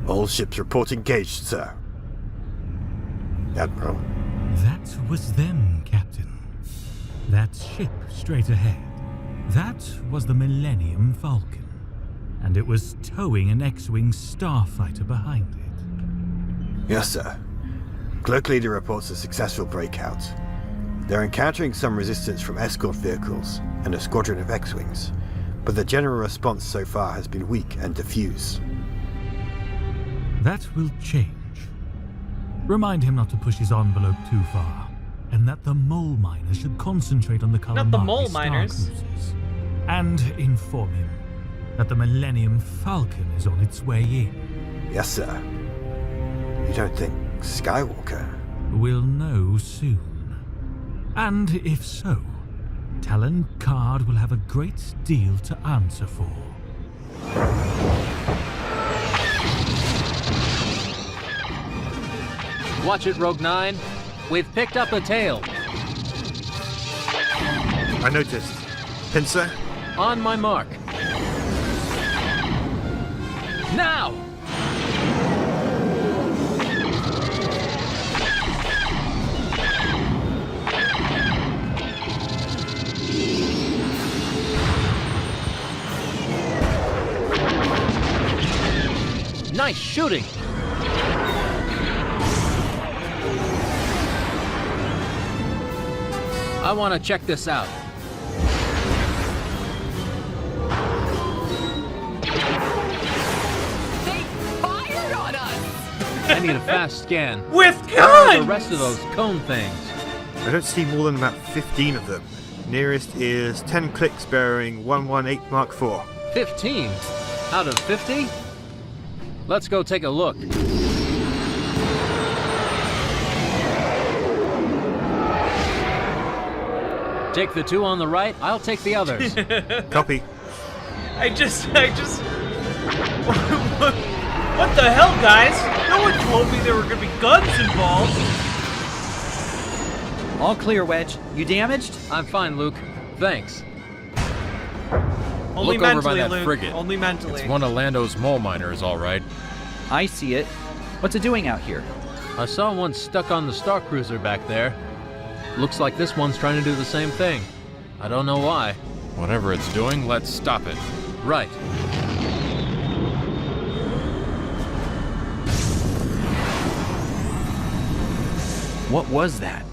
All ships report engaged, sir. Admiral. That was them, Captain. That ship straight ahead. That was the Millennium Falcon. And it was towing an X-Wing starfighter behind it. Yes, sir. Cloak Leader reports a successful breakout. They're encountering some resistance from escort vehicles and a squadron of X-Wings, but the general response so far has been weak and diffuse. That will change. Remind him not to push his envelope too far, and that the mole miners should concentrate on the Calamari Not the mole star miners. cruisers. And inform him that the Millennium Falcon is on its way in. Yes, sir. You don't think Skywalker? We'll know soon. And if so, Talon Card will have a great deal to answer for. Watch it, Rogue 9. We've picked up a tail. I noticed. Pincer? On my mark. Now! Nice shooting! I want to check this out. They fired on us! I need a fast scan. With Where are the guns! rest of those cone things? I don't see more than about 15 of them. Nearest is 10 clicks bearing 118 Mark IV. 15? Out of 50? Let's go take a look. Take the two on the right, I'll take the others. Copy. I just... what the hell, guys? No one told me there were gonna be guns involved. All clear, Wedge. You damaged? I'm fine, Luke. Thanks. Only Look over mentally, by that Luke. frigate. Only mentally. It's one of Lando's mole miners, all right. I see it. What's it doing out here? I saw one stuck on the Star Cruiser back there. Looks like this one's trying to do the same thing. I don't know why. Whatever it's doing, let's stop it. Right. What was that?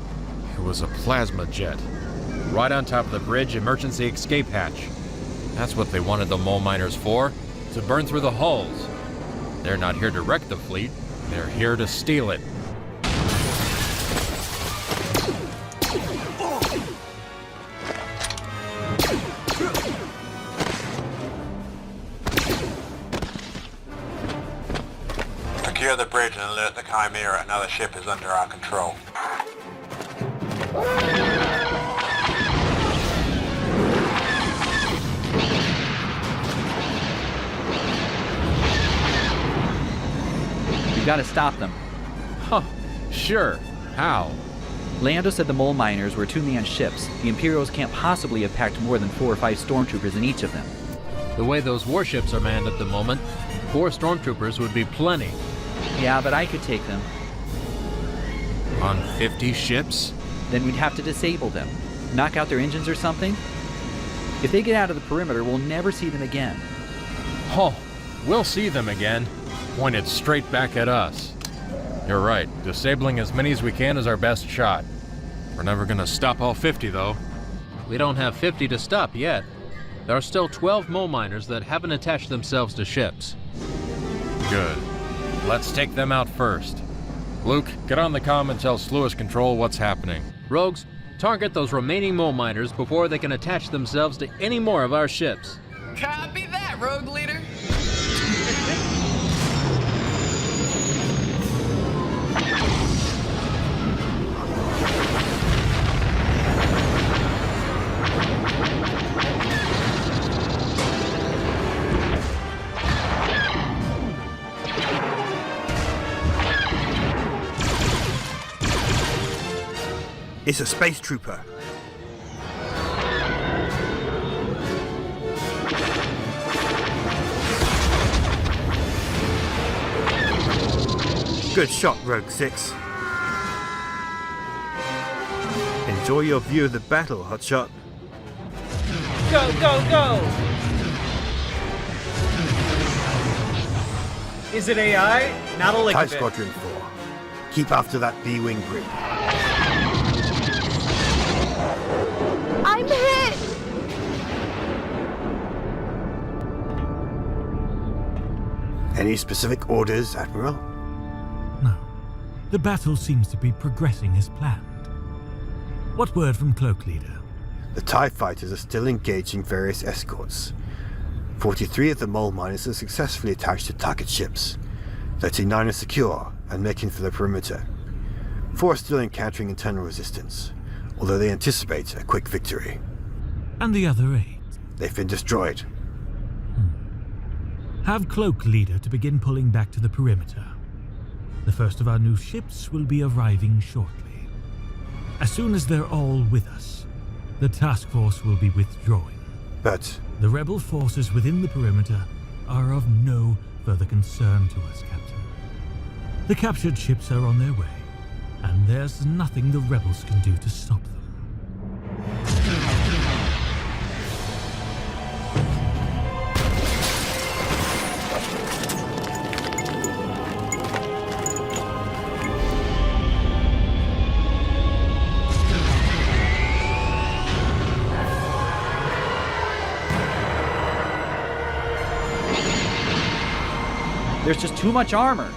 It was a plasma jet. Right on top of the bridge emergency escape hatch. That's what they wanted the mole miners for, to burn through the hulls. They're not here to wreck the fleet, they're here to steal it. Secure the bridge and alert the Chimera. Another ship is under our control. We've got to stop them. Huh, sure. How? Lando said the mole miners were 2 man ships. The Imperials can't possibly have packed more than 4 or 5 stormtroopers in each of them. The way those warships are manned at the moment, 4 stormtroopers would be plenty. Yeah, but I could take them. On 50 ships? Then we'd have to disable them. Knock out their engines or something? If they get out of the perimeter, we'll never see them again. Oh, we'll see them again. Pointed straight back at us. You're right. Disabling as many as we can is our best shot. We're never gonna stop all 50, though. We don't have 50 to stop yet. There are still 12 mole miners that haven't attached themselves to ships. Good. Let's take them out first. Luke, get on the comm and tell Sluice Control what's happening. Rogues, target those remaining mole miners before they can attach themselves to any more of our ships. Copy that, Rogue Leader. It's a space trooper. Good shot, Rogue 6. Enjoy your view of the battle, Hotshot. Go, go, go! Is it AI? Not a lick TIE of it. Squadron 4. Keep after that B-Wing group. I'm hit! Any specific orders, Admiral? No. The battle seems to be progressing as planned. What word from Cloak Leader? The TIE fighters are still engaging various escorts. 43 of the mole miners are successfully attached to target ships. 39 are secure and making for the perimeter. 4 are still encountering internal resistance, although they anticipate a quick victory. And the other 8? They've been destroyed. Have Cloak Leader to begin pulling back to the perimeter. The first of our new ships will be arriving shortly. As soon as they're all with us, the task force will be withdrawing. But the rebel forces within the perimeter are of no further concern to us, Captain. The captured ships are on their way, and there's nothing the rebels can do to stop them. There's just too much armor.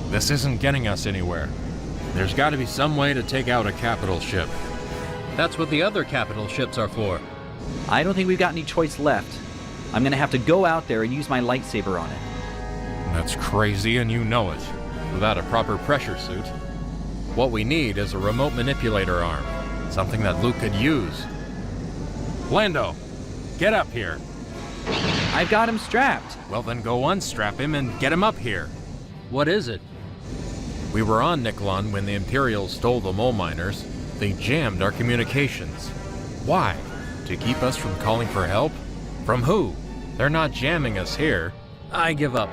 This isn't getting us anywhere. There's got to be some way to take out a capital ship. That's what the other capital ships are for. I don't think we've got any choice left. I'm gonna have to go out there and use my lightsaber on it. That's crazy, and you know it. Without a proper pressure suit. What we need is a remote manipulator arm. Something that Luke could use. Lando, get up here. I've got him strapped. Well, then go unstrap him and get him up here. What is it? We were on Niklon when the Imperials stole the mole miners. They jammed our communications. Why? To keep us from calling for help? From who? They're not jamming us here. I give up.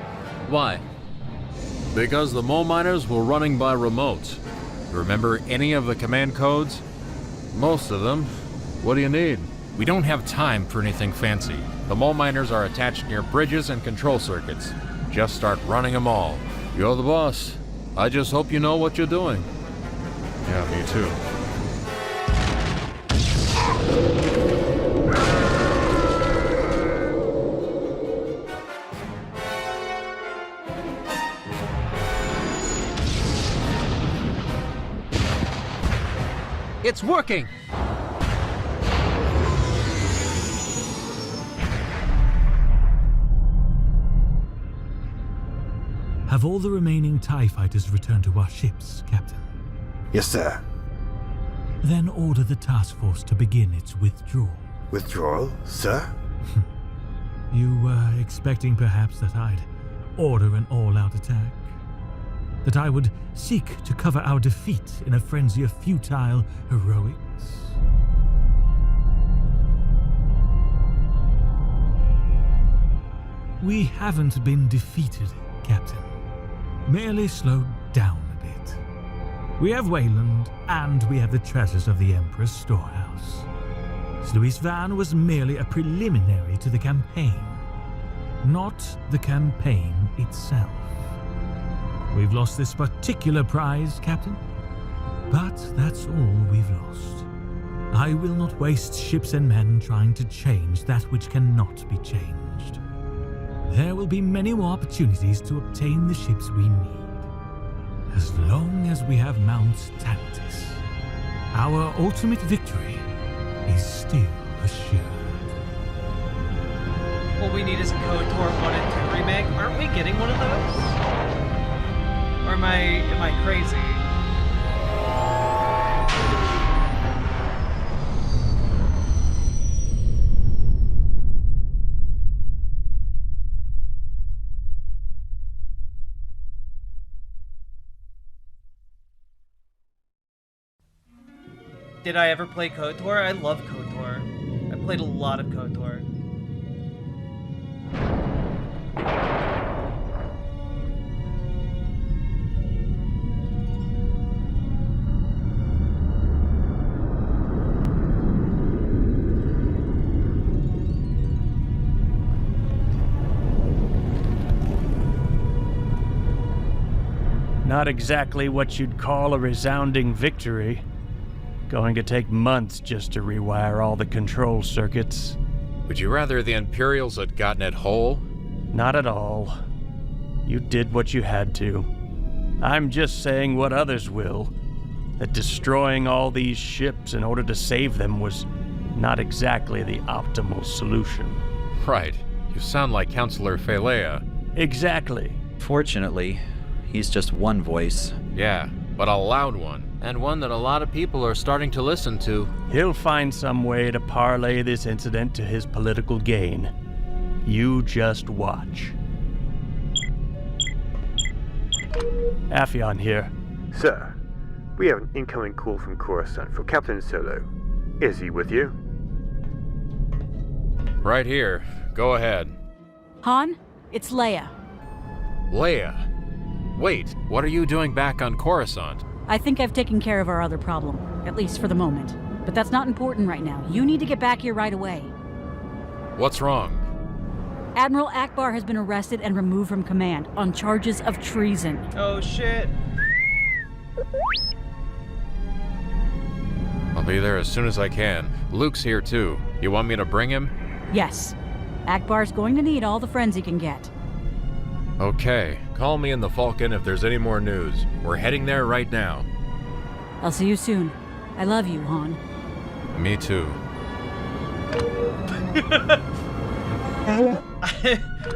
Why? Because the mole miners were running by remotes. Remember any of the command codes? Most of them. What do you need? We don't have time for anything fancy. The mole miners are attached near bridges and control circuits. Just start running them all. You're the boss. I just hope you know what you're doing. Yeah, me too. It's working! Have all the remaining TIE fighters returned to our ships, Captain? Yes, sir. Then order the task force to begin its withdrawal. Withdrawal, sir? You were expecting perhaps that I'd order an all-out attack? That I would seek to cover our defeat in a frenzy of futile heroics? We haven't been defeated, Captain. Merely slowed down a bit. We have Wayland, and we have the treasures of the Emperor's storehouse. Sluis Van was merely a preliminary to the campaign, not the campaign itself. We've lost this particular prize, Captain, but that's all we've lost. I will not waste ships and men trying to change that which cannot be changed. There will be many more opportunities to obtain the ships we need. As long as we have Mount Tantus, our ultimate victory is still assured. What we need is a KOTOR 1 and 2 remake. Aren't we getting one of those? Or am I crazy? Did I ever play KOTOR? I love KOTOR. I played a lot of KOTOR. Not exactly what you'd call a resounding victory. Going to take months just to rewire all the control circuits. Would you rather the Imperials had gotten it whole? Not at all. You did what you had to. I'm just saying what others will. That destroying all these ships in order to save them was not exactly the optimal solution. Right. You sound like Counselor Phelea. Exactly. Fortunately, he's just one voice. Yeah, but a loud one. And one that a lot of people are starting to listen to. He'll find some way to parlay this incident to his political gain. You just watch. Aphion here. Sir, we have an incoming call from Coruscant for Captain Solo. Is he with you? Right here. Go ahead. Han, it's Leia. Leia. Wait, what are you doing back on Coruscant? I think I've taken care of our other problem, at least for the moment. But that's not important right now. You need to get back here right away. What's wrong? Admiral Akbar has been arrested and removed from command on charges of treason. Oh shit. I'll be there as soon as I can. Luke's here too. You want me to bring him? Yes. Akbar's going to need all the friends he can get. Okay. Call me in the Falcon if there's any more news. We're heading there right now. I'll see you soon. I love you, Han. Me too.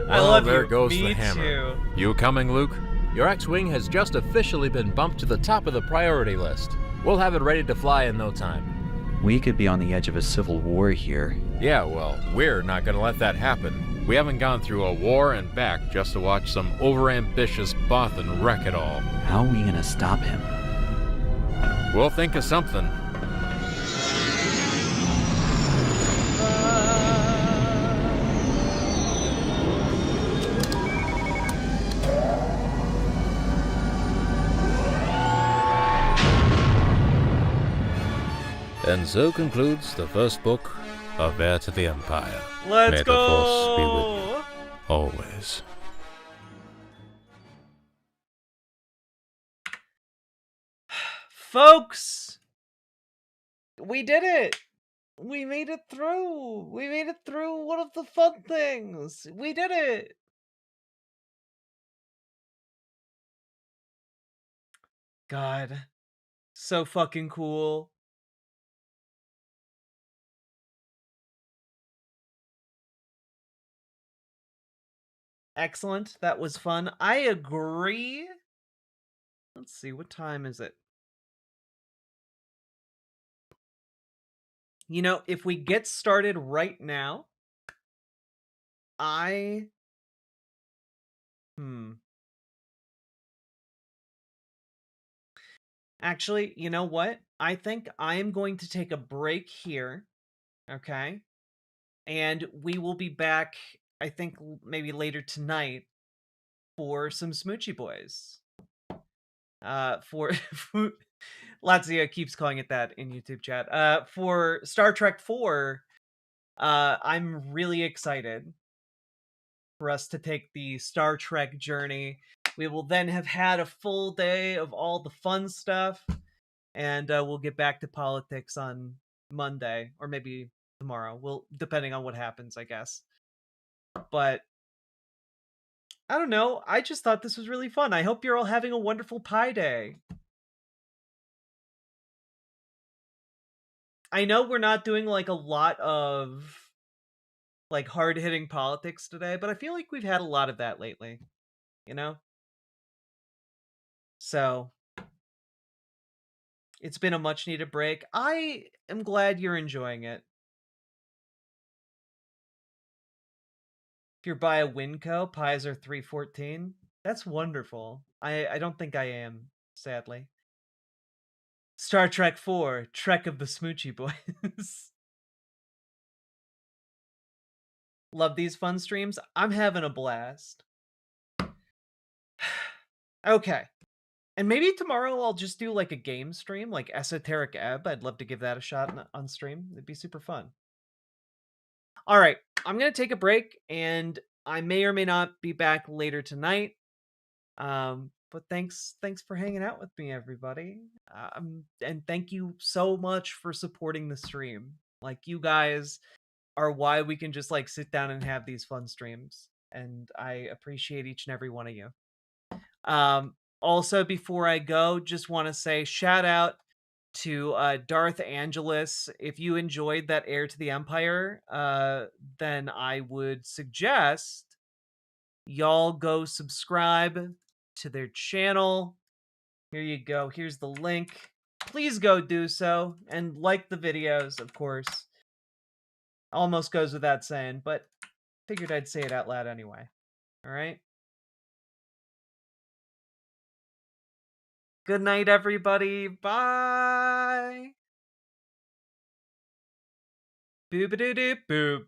I love there you. goes Me the hammer. too. You coming, Luke? Your X-Wing has just officially been bumped to the top of the priority list. We'll have it ready to fly in no time. We could be on the edge of a civil war here. Yeah, well, we're not gonna let that happen. We haven't gone through a war and back just to watch some overambitious Bothan wreck it all. How are we gonna stop him? We'll think of something. And so concludes the first book of Heir to the Empire. Let's May go! the Force be with you, always. Folks! We did it! We made it through! We made it through one of the fun things! We did it! God. So fucking cool. Excellent. That was fun. I agree. Let's see, what time is it? You know, if we get started right now, Actually, you know what? I think I am going to take a break here, okay? And we will be back, I think, maybe later tonight for some Smoochy Boys. For Lazia keeps calling it that in YouTube chat. For Star Trek 4, I'm really excited for us to take the Star Trek journey. We will then have had a full day of all the fun stuff, and we'll get back to politics on Monday, or maybe tomorrow. We'll, depending on what happens, I guess. But I don't know. I just thought this was really fun. I hope you're all having a wonderful Pi Day. I know we're not doing like a lot of like hard-hitting politics today, but I feel like we've had a lot of that lately, you know? So it's been a much needed break. I am glad you're enjoying it. If you're by a Winco, Pies are 314. That's wonderful. I don't think I am, sadly. Star Trek 4, Trek of the Smoochy Boys. Love these fun streams. I'm having a blast. Okay. And maybe tomorrow I'll just do like a game stream, like Esoteric Ebb. I'd love to give that a shot on stream. It'd be super fun. All right, I'm going to take a break, and I may or may not be back later tonight. But thanks for hanging out with me, everybody. And thank you so much for supporting the stream. Like, you guys are why we can just like sit down and have these fun streams, and I appreciate each and every one of you. Also, before I go, just want to say shout out to Darth Angelus. If you enjoyed that Heir to the Empire, then I would suggest y'all go subscribe to their channel. Here you go. Here's the link. Please go do so, and like the videos, of course. Almost goes without saying, but figured I'd say it out loud anyway. All right? Good night, everybody. Bye. Boop-a-doo-doop boop.